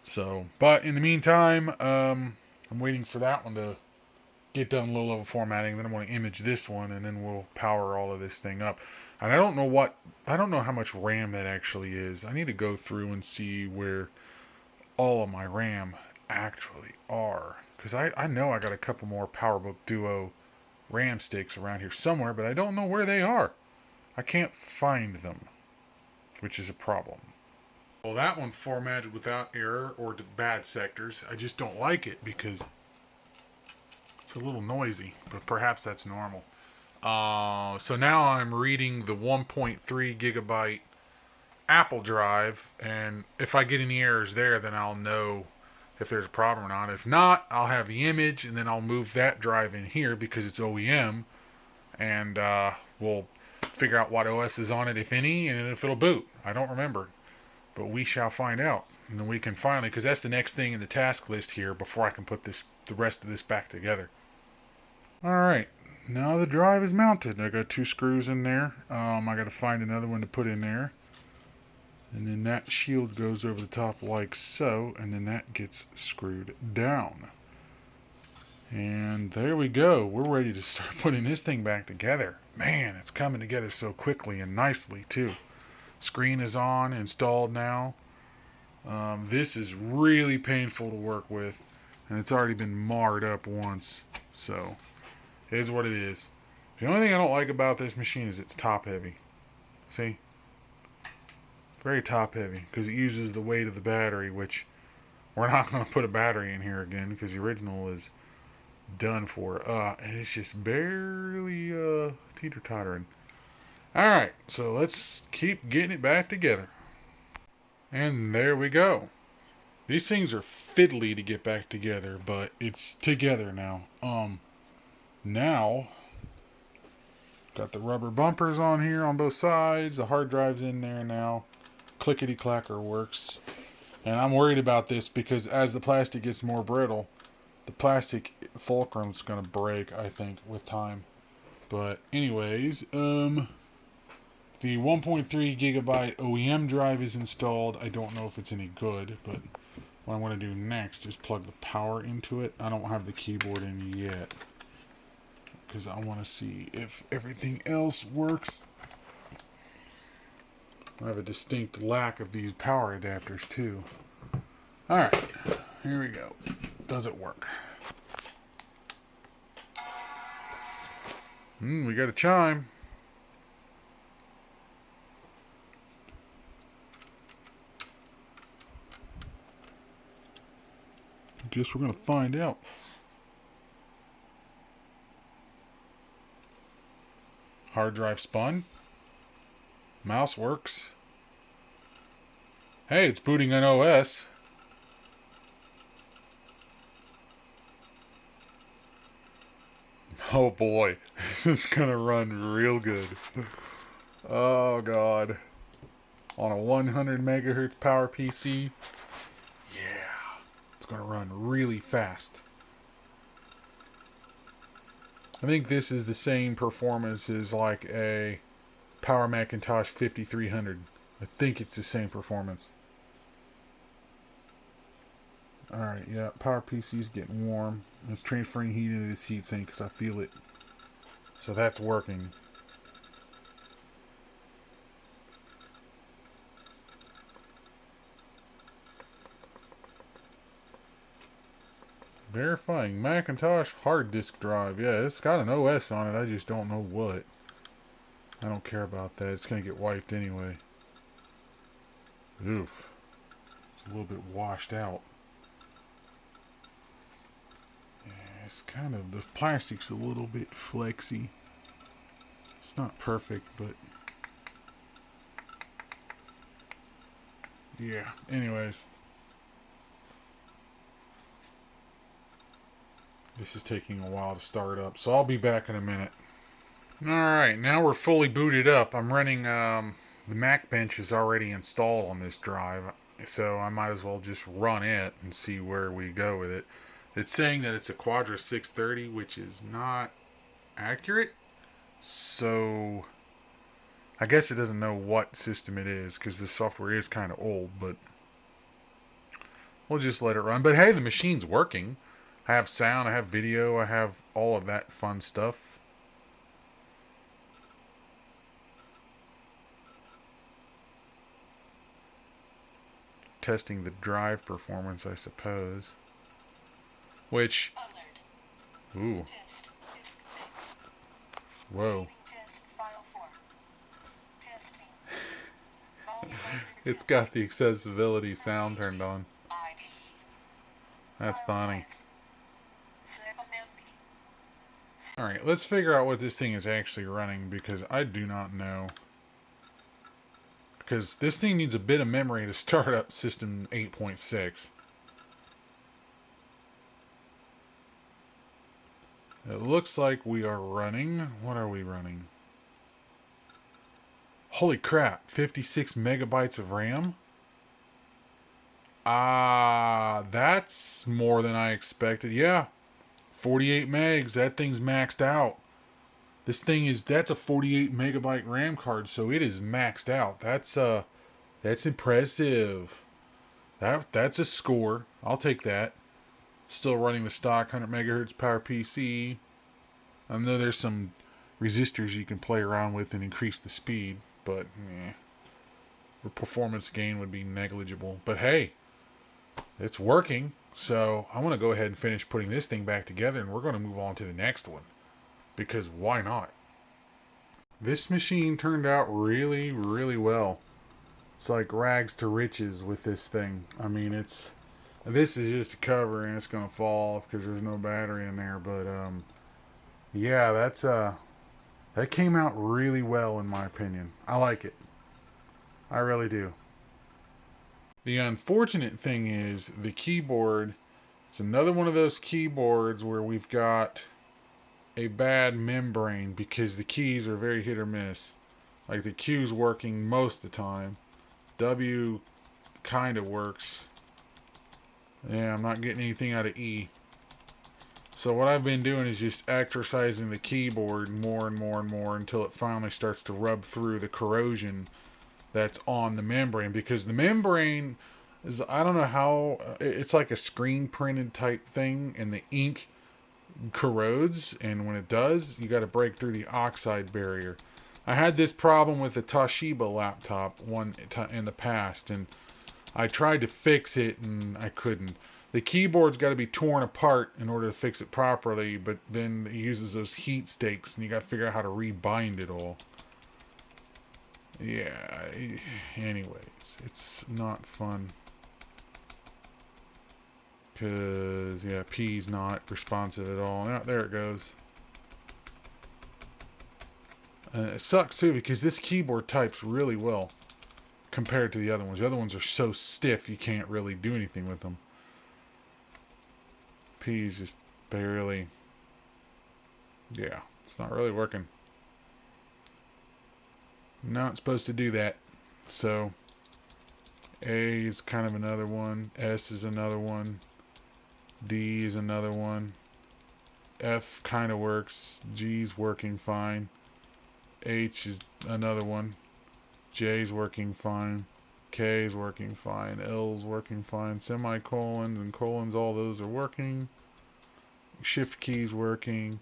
So, but in the meantime, I'm waiting for that one to get done low level formatting. Then I'm going to image this one, and then we'll power all of this thing up. And I don't know how much RAM that actually is. I need to go through and see where all of my RAM actually are. Because I know I got a couple more Powerbook Duo RAM sticks around here somewhere, but I don't know where they are. I can't find them, which is a problem. Well, that one formatted without error or bad sectors. I just don't like it because it's a little noisy, but perhaps that's normal. So now I'm reading the 1.3 gigabyte Apple drive, and if I get any errors there, then I'll know if there's a problem or not. If not, I'll have the image, and then I'll move that drive in here because it's OEM, and we'll figure out what OS is on it, if any, and if it'll boot. I don't remember, but we shall find out. And then we can finally, because that's the next thing in the task list here before I can put the rest of this back together. Alright, now the drive is mounted. I got 2 screws in there. I got to find another one to put in there. And then that shield goes over the top like so, and then that gets screwed down. And there we go. We're ready to start putting this thing back together. Man, it's coming together so quickly and nicely too. Screen is on, installed now. This is really painful to work with, and it's already been marred up once. So, it is what it is. The only thing I don't like about this machine is it's top heavy. See? Very top heavy because it uses the weight of the battery, which we're not going to put a battery in here again because the original is done for. And it's just barely teeter-tottering. Alright, so let's keep getting it back together. And there we go. These things are fiddly to get back together, but it's together now. Now, got the rubber bumpers on here on both sides. The hard drive's in there now. clickety-clacker works. And I'm worried about this because as the plastic gets more brittle, the plastic fulcrum's going to break, I think, with time. But anyways, the 1.3 gigabyte OEM drive is installed. I don't know if it's any good, but what I'm going to do next is plug the power into it. I don't have the keyboard in yet because I want to see if everything else works. I have a distinct lack of these power adapters too. Alright, here we go. Does it work? We got a chime. Guess we're going to find out. Hard drive spun. Mouse works. Hey, it's booting an OS. Oh boy, this is gonna run real good. Oh god. On a 100 megahertz power PC. Yeah. It's gonna run really fast. I think this is the same performance as like a Power Macintosh 5300. I think it's the same performance. Alright, yeah, Power PC is getting warm. It's transferring heat into this heatsink because I feel it. So that's working. Verifying Macintosh hard disk drive. Yeah, it's got an OS on it. I just don't know what. I don't care about that. It's going to get wiped anyway. Oof. It's a little bit washed out. Yeah, it's kind of, the plastic's a little bit flexy. It's not perfect, but yeah, anyways. This is taking a while to start up, so I'll be back in a minute. Alright, now we're fully booted up. I'm running, the Mac bench is already installed on this drive, so I might as well just run it and see where we go with it. It's saying that it's a Quadra 630, which is not accurate, so I guess it doesn't know what system it is, because the software is kind of old, but we'll just let it run. But hey, the machine's working. I have sound, I have video, I have all of that fun stuff. Testing the drive performance, I suppose. Which, ooh, whoa. It's got the accessibility sound turned on. That's funny. Alright, let's figure out what this thing is actually running, because I do not know. Because this thing needs a bit of memory to start up System 8.6. It looks like we are running... What are we running? Holy crap, 56 megabytes of RAM? That's more than I expected. Yeah, 48 megs. That thing's maxed out. This thing is, that's a 48 megabyte RAM card, so it is maxed out. That's impressive. That's a score. I'll take that. Still running the stock 100 megahertz power PC. I know there's some resistors you can play around with and increase the speed, but the performance gain would be negligible. But hey, it's working. So I'm going to go ahead and finish putting this thing back together, and we're going to move on to the next one. Because why not? This machine turned out really, really well. It's like rags to riches with this thing. I mean, this is just a cover and it's going to fall off because there's no battery in there. But, yeah, that came out really well in my opinion. I like it. I really do. The unfortunate thing is the keyboard. It's another one of those keyboards where we've got a bad membrane because the keys are very hit or miss. Like the Q's working most of the time, W kind of works. Yeah, I'm not getting anything out of E. So what I've been doing is just exercising the keyboard more and more and more until it finally starts to rub through the corrosion that's on the membrane. Because the membrane is, I don't know how, it's like a screen printed type thing, and the ink corrodes, and when it does, you got to break through the oxide barrier. I had this problem with the Toshiba laptop in the past, and I tried to fix it and I couldn't. The keyboard's got to be torn apart in order to fix it properly, but then it uses those heat stakes and you got to figure out how to rebind it all. Yeah, anyways, it's not fun. Because, yeah, P's not responsive at all. Now, there it goes. It sucks too because this keyboard types really well compared to the other ones. The other ones are so stiff you can't really do anything with them. P's just barely. Yeah, it's not really working. Not supposed to do that. So A is kind of another one. S is another one. D is another one. F kind of works. G's working fine. H is another one. J's working fine. K's working fine. L's working fine. Semicolons and colons, all those are working. Shift key's working.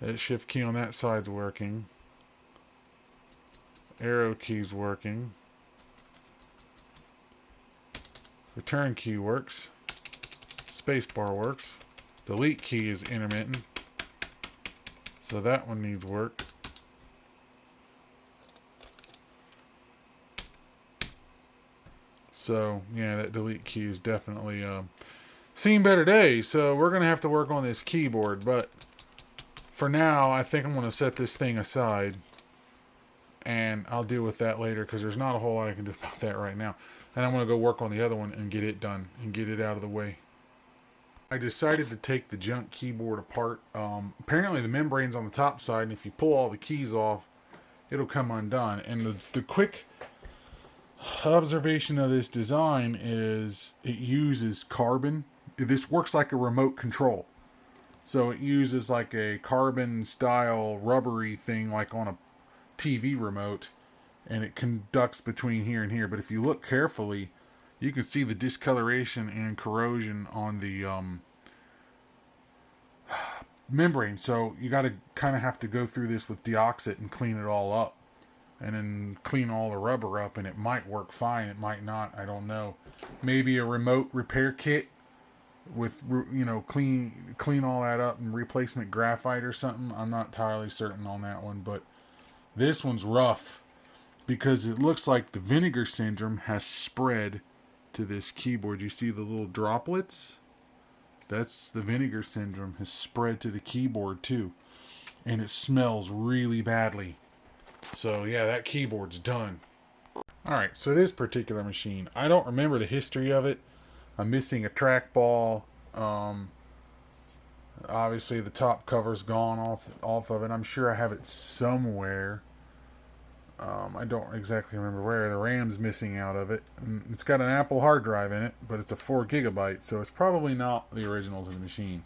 That shift key on that side's working. Arrow key's working. Return key works. Spacebar works. Delete key is intermittent, so that one needs work. So yeah, that delete key is definitely seen better days. So we're gonna have to work on this keyboard, but for now I think I'm gonna set this thing aside and I'll deal with that later because there's not a whole lot I can do about that right now. And I'm gonna go work on the other one and get it done and get it out of the way. I decided to take the junk keyboard apart. Apparently the membrane's on the top side, and if you pull all the keys off, it'll come undone. And the quick observation of this design is it uses carbon. This works like a remote control. So it uses like a carbon style rubbery thing like on a TV remote, and it conducts between here and here. But if you look carefully, you can see the discoloration and corrosion on the membrane. So you got to kind of have to go through this with deoxit and clean it all up. And then clean all the rubber up, and it might work fine. It might not. I don't know. Maybe a remote repair kit with, clean all that up and replacement graphite or something. I'm not entirely certain on that one. But this one's rough because it looks like the vinegar syndrome has spread to this keyboard. You see the little droplets? That's the vinegar syndrome has spread to the keyboard too. And it smells really badly. So yeah, that keyboard's done. Alright, so this particular machine, I don't remember the history of it. I'm missing a trackball. Obviously the top cover's gone off of it. I'm sure I have it somewhere. I don't exactly remember where. The RAM's missing out of it. And it's got an Apple hard drive in it, but it's a 4 gigabyte, so it's probably not the original to the machine.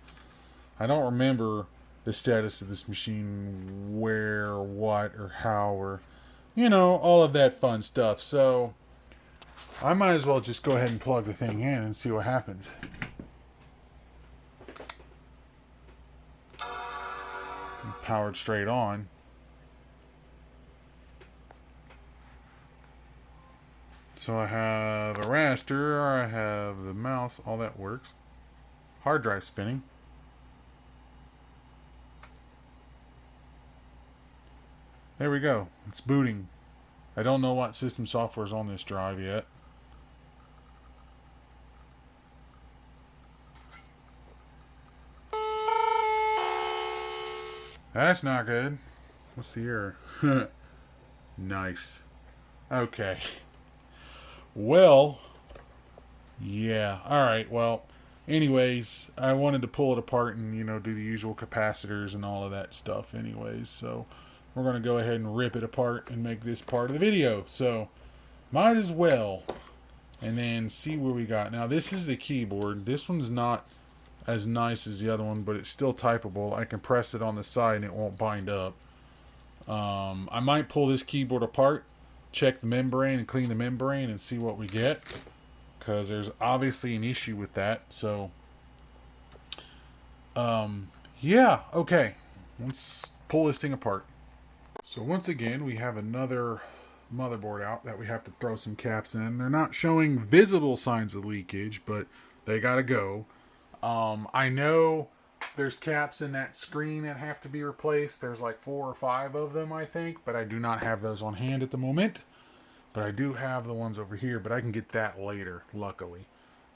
I don't remember the status of this machine, where, or what, or how, or, all of that fun stuff. So I might as well just go ahead and plug the thing in and see what happens. Powered straight on. So I have a raster, I have the mouse, all that works. Hard drive spinning. There we go. It's booting. I don't know what system software is on this drive yet. That's not good. What's the error? Nice. Okay. Well, yeah. Alright, well, anyways, I wanted to pull it apart and, do the usual capacitors and all of that stuff anyways, so we're going to go ahead and rip it apart and make this part of the video. So, might as well. And then see where we got. Now this is the keyboard. This one's not as nice as the other one, but it's still typable. I can press it on the side and it won't bind up. I might pull this keyboard apart, check the membrane and clean the membrane and see what we get, because there's obviously an issue with that. So yeah, okay, let's pull this thing apart. So once again, we have another motherboard out that we have to throw some caps in. They're not showing visible signs of leakage, but they gotta go. I know there's caps in that screen that have to be replaced. There's like 4 or 5 of them, I think, but I do not have those on hand at the moment. But I do have the ones over here, but I can get that later, luckily.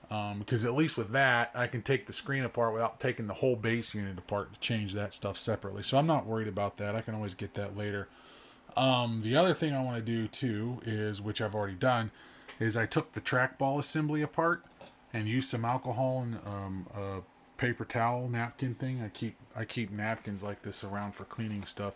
Because at least with that, I can take the screen apart without taking the whole base unit apart to change that stuff separately. So I'm not worried about that. I can always get that later. The other thing I want to do too is, which I've already done, is I took the trackball assembly apart and used some alcohol and a paper towel napkin thing. I keep napkins like this around for cleaning stuff.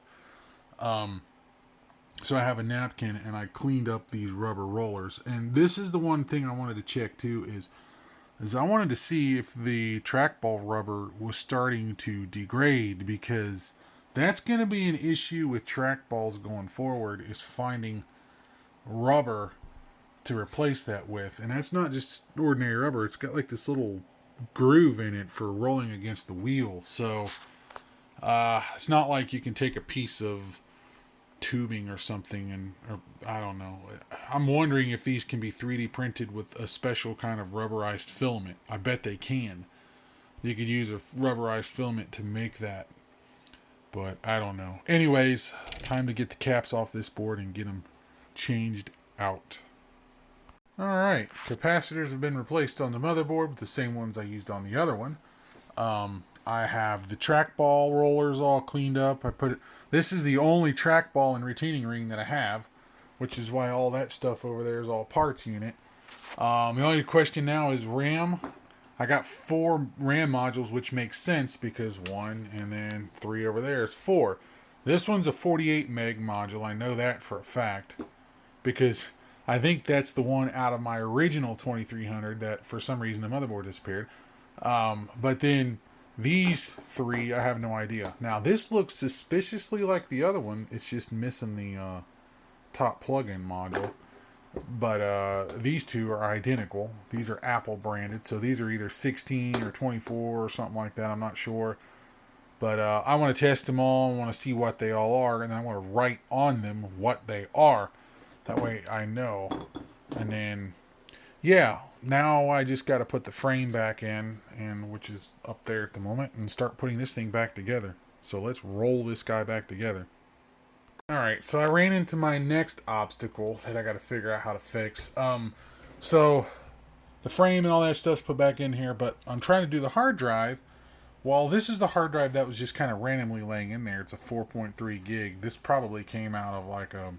So I have a napkin and I cleaned up these rubber rollers. And this is the one thing I wanted to check too, is I wanted to see if the trackball rubber was starting to degrade, because that's going to be an issue with trackballs going forward, is finding rubber to replace that with. And that's not just ordinary rubber. It's got like this little groove in it for rolling against the wheel. So it's not like you can take a piece of tubing or something and, or I don't know. I'm wondering if these can be 3D printed with a special kind of rubberized filament. I bet they can. You could use a rubberized filament to make that, but I don't know. Anyways, time to get the caps off this board and get them changed out. Alright, capacitors have been replaced on the motherboard with the same ones I used on the other one. I have the trackball rollers all cleaned up. This is the only trackball and retaining ring that I have, which is why all that stuff over there is all parts unit. The only question now is RAM. I got 4 RAM modules, which makes sense because 1 and then 3 over there is 4. This one's a 48 meg module. I know that for a fact because I think that's the one out of my original 2300 that for some reason the motherboard disappeared. But then these 3, I have no idea. Now this looks suspiciously like the other one. It's just missing the top plug-in module. But these 2 are identical. These are Apple branded, so these are either 16 or 24 or something like that. I'm not sure. But I want to test them all and want to see what they all are, and I want to write on them what they are. That way I know. And then, yeah, now I just got to put the frame back in, and which is up there at the moment, and start putting this thing back together. So let's roll this guy back together. Alright, so I ran into my next obstacle that I got to figure out how to fix. So the frame and all that stuff's put back in here, but I'm trying to do the hard drive. Well, this is the hard drive that was just kind of randomly laying in there. It's a 4.3 gig. This probably came out of like a,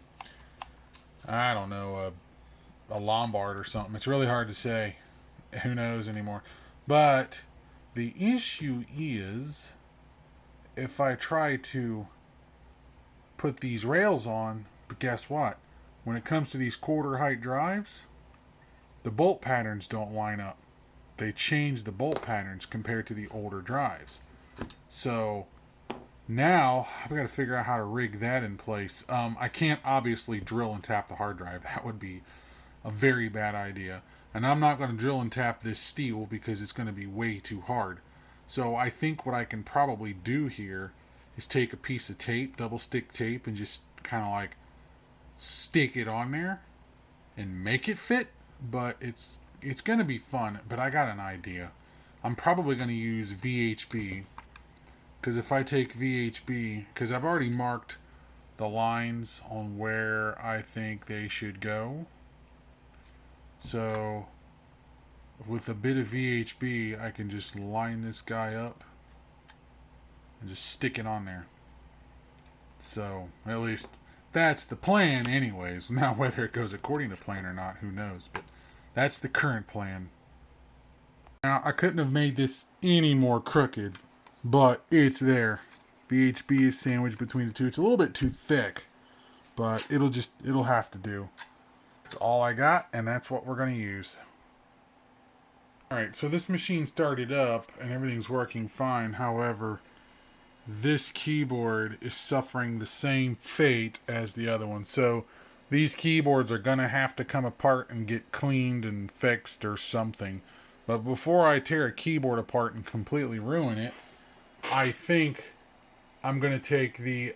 I don't know, a Lombard or something. It's really hard to say. Who knows anymore. But the issue is, if I try to put these rails on, but guess what? When it comes to these quarter height drives, the bolt patterns don't line up. They change the bolt patterns compared to the older drives. So now I've got to figure out how to rig that in place. I can't obviously drill and tap the hard drive. That would be a very bad idea. And I'm not going to drill and tap this steel because it's going to be way too hard. So I think what I can probably do here is take a piece of tape, double stick tape, and just kind of like stick it on there and make it fit. But it's going to be fun. But I got an idea. I'm probably going to use VHB, because if I take VHB, because I've already marked the lines on where I think they should go. So with a bit of VHB, I can just line this guy up and just stick it on there. So at least that's the plan anyways. Now whether it goes according to plan or not, who knows, but that's the current plan. Now I couldn't have made this any more crooked, but it's there. VHB is sandwiched between the two. It's a little bit too thick, but it'll have to do. That's all I got, and that's what we're going to use. Alright, so this machine started up and everything's working fine. However, this keyboard is suffering the same fate as the other one. So these keyboards are going to have to come apart and get cleaned and fixed or something. But before I tear a keyboard apart and completely ruin it, I think I'm going to take the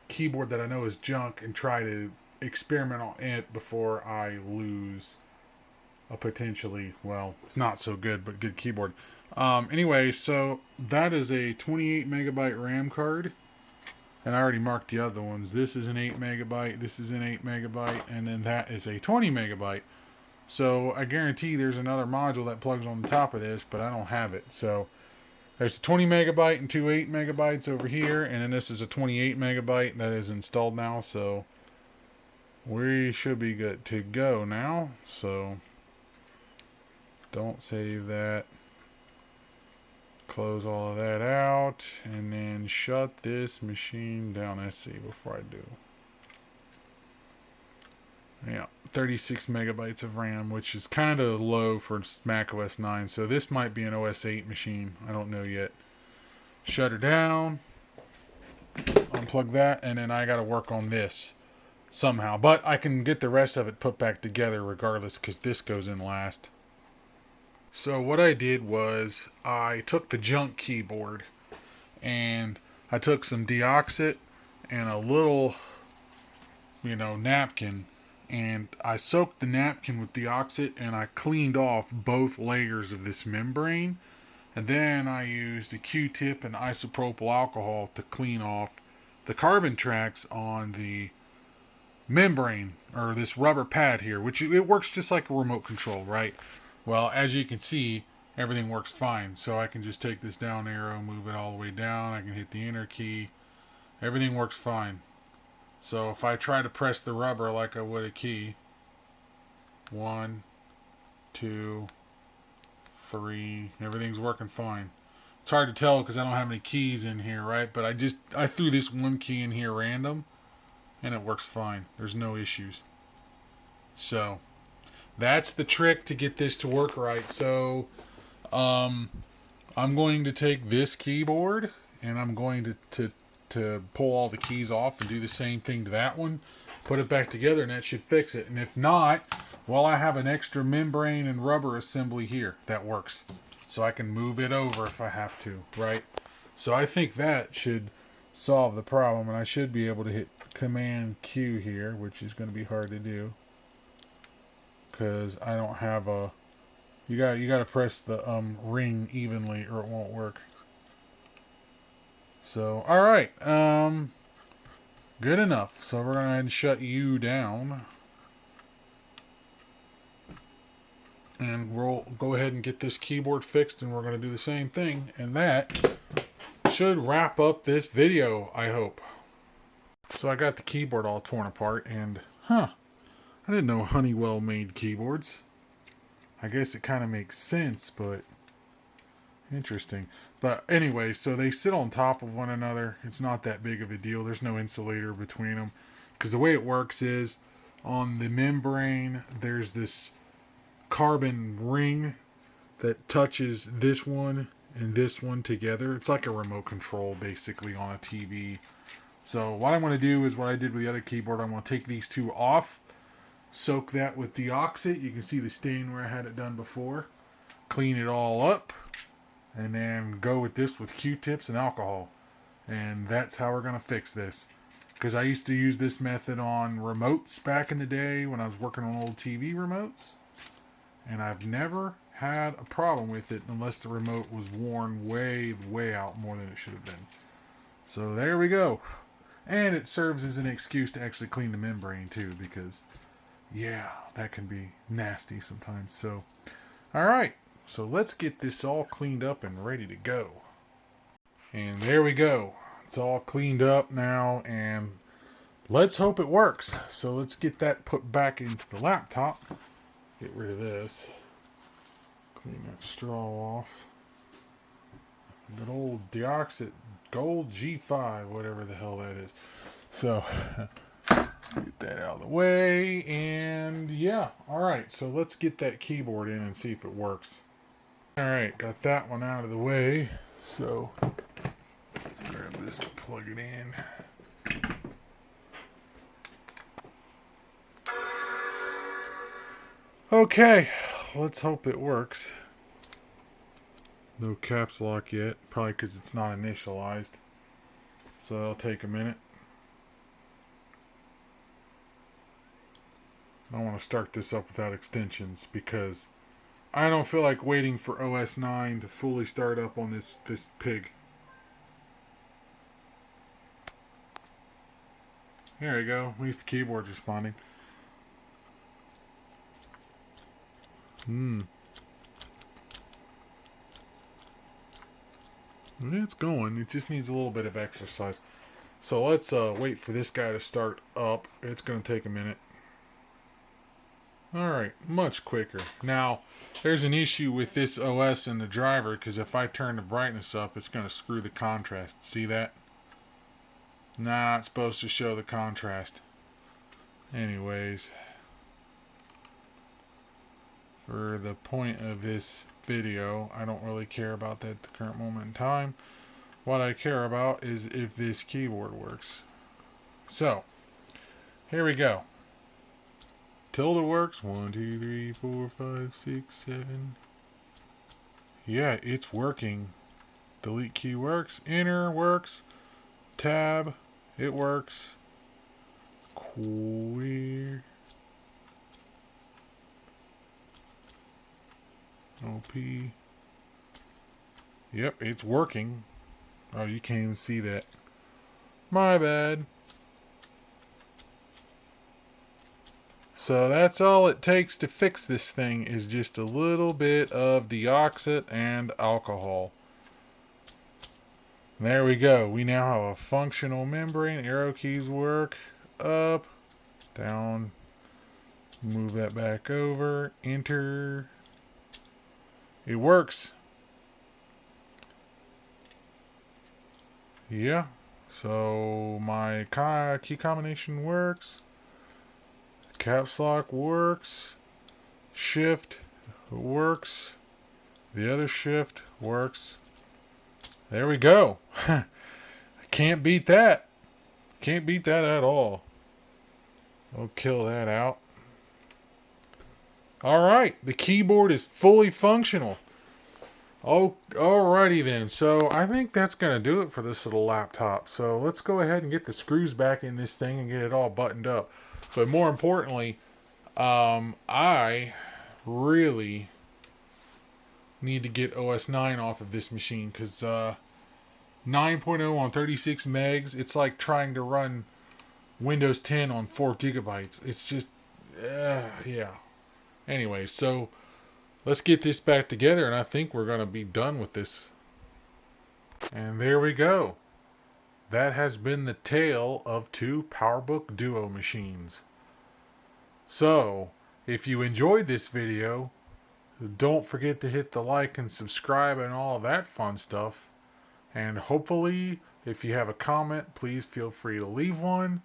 keyboard that I know is junk and try to experiment on it before I lose a potentially, well, it's not so good, but good keyboard. Anyway, so that is a 28 megabyte RAM card. And I already marked the other ones. This is an 8 megabyte, this is an 8 megabyte, and then that is a 20 megabyte. So I guarantee there's another module that plugs on the top of this, but I don't have it. So there's a 20 megabyte and two 8 megabytes over here, and then this is a 28 megabyte that is installed now. So we should be good to go now. So don't save that. Close all of that out, and then shut this machine down. Let's see before I do. Yeah, 36 megabytes of RAM, which is kind of low for Mac OS 9. So this might be an OS 8 machine. I don't know yet. Shut her down. Unplug that, and then I got to work on this somehow. But I can get the rest of it put back together regardless, because this goes in last. So what I did was I took the junk keyboard and I took some deoxit and a little, napkin, and I soaked the napkin with deoxit and I cleaned off both layers of this membrane, and then I used a Q-tip and isopropyl alcohol to clean off the carbon tracks on the membrane, or this rubber pad here, which it works just like a remote control, right? Well, as you can see, everything works fine. So I can just take this down arrow, move it all the way down. I can hit the enter key. Everything works fine. So if I try to press the rubber like I would a key, 1, 2, 3, everything's working fine. It's hard to tell because I don't have any keys in here, right? But I threw this one key in here random, and it works fine. There's no issues. So that's the trick to get this to work right. So I'm going to take this keyboard and I'm going to pull all the keys off and do the same thing to that one, put it back together, and that should fix it. And if not, well, I have an extra membrane and rubber assembly here that works, so I can move it over if I have to, right? So I think that should solve the problem, and I should be able to hit Command Q here, which is going to be hard to do because I don't have a. You got to press the ring evenly or it won't work. So all right, good enough. So we're gonna go ahead and shut you down, and we'll go ahead and get this keyboard fixed, and we're gonna do the same thing, and that should wrap up this video, I hope. So I got the keyboard all torn apart, and I didn't know Honeywell made keyboards. I guess it kind of makes sense, but interesting. But anyway, so they sit on top of one another. It's not that big of a deal. There's no insulator between them, because the way it works is on the membrane there's this carbon ring that touches this one and this one together. It's like a remote control basically on a TV. So what I'm going to do is what I did with the other keyboard. I'm going to take these two off, soak that with deoxit. You can see the stain where I had it done before. Clean it all up, and then go with this with Q-tips and alcohol. And that's how we're going to fix this. Because I used to use this method on remotes back in the day when I was working on old TV remotes. And I've never had a problem with it unless the remote was worn way, way out more than it should have been. So there we go. And it serves as an excuse to actually clean the membrane too, because yeah, that can be nasty sometimes. So, alright. So let's get this all cleaned up and ready to go. And there we go. It's all cleaned up now, and let's hope it works. So let's get that put back into the laptop. Get rid of this. Clean that straw off. Good old deoxit gold G5, whatever the hell that is. So Get that out of the way, and yeah, alright, so let's get that keyboard in and see if it works. Alright, got that one out of the way, so let's grab this and plug it in. Okay, let's hope it works. No caps lock yet, probably because it's not initialized, so it'll take a minute. I want to start this up without extensions because I don't feel like waiting for OS 9 to fully start up on this pig. There you go. At least the keyboard's responding. It's going. It just needs a little bit of exercise. So let's wait for this guy to start up. It's going to take a minute. Alright, much quicker. Now, there's an issue with this OS and the driver, because if I turn the brightness up, it's going to screw the contrast. See that? Nah, it's supposed to show the contrast. Anyways, for the point of this video, I don't really care about that at the current moment in time. What I care about is if this keyboard works. So, here we go. Tilde works. 1, 2, 3, 4, 5, 6, 7. Yeah, it's working. Delete key works. Enter works. Tab. It works. Queer. OP. Yep, it's working. Oh, you can't even see that. My bad. So that's all it takes to fix this thing is just a little bit of deoxit and alcohol. There we go. We now have a functional membrane. Arrow keys work. Up, down, move that back over, enter. It works. Yeah. So my key combination works. Caps lock works. Shift works. The other shift works. There we go. Can't beat that. Can't beat that at all. I'll kill that out. Alright, the keyboard is fully functional. Oh, alrighty then. So I think that's going to do it for this little laptop. So let's go ahead and get the screws back in this thing and get it all buttoned up. But more importantly, I really need to get OS 9 off of this machine because 9.0 on 36 megs, it's like trying to run Windows 10 on 4 gigabytes. It's just, yeah. Anyway, so let's get this back together, and I think we're going to be done with this. And there we go. That has been the tale of 2 Powerbook Duo machines. So, if you enjoyed this video, don't forget to hit the like and subscribe and all that fun stuff. And hopefully, if you have a comment, please feel free to leave one.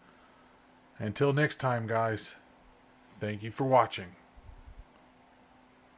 Until next time, guys, thank you for watching.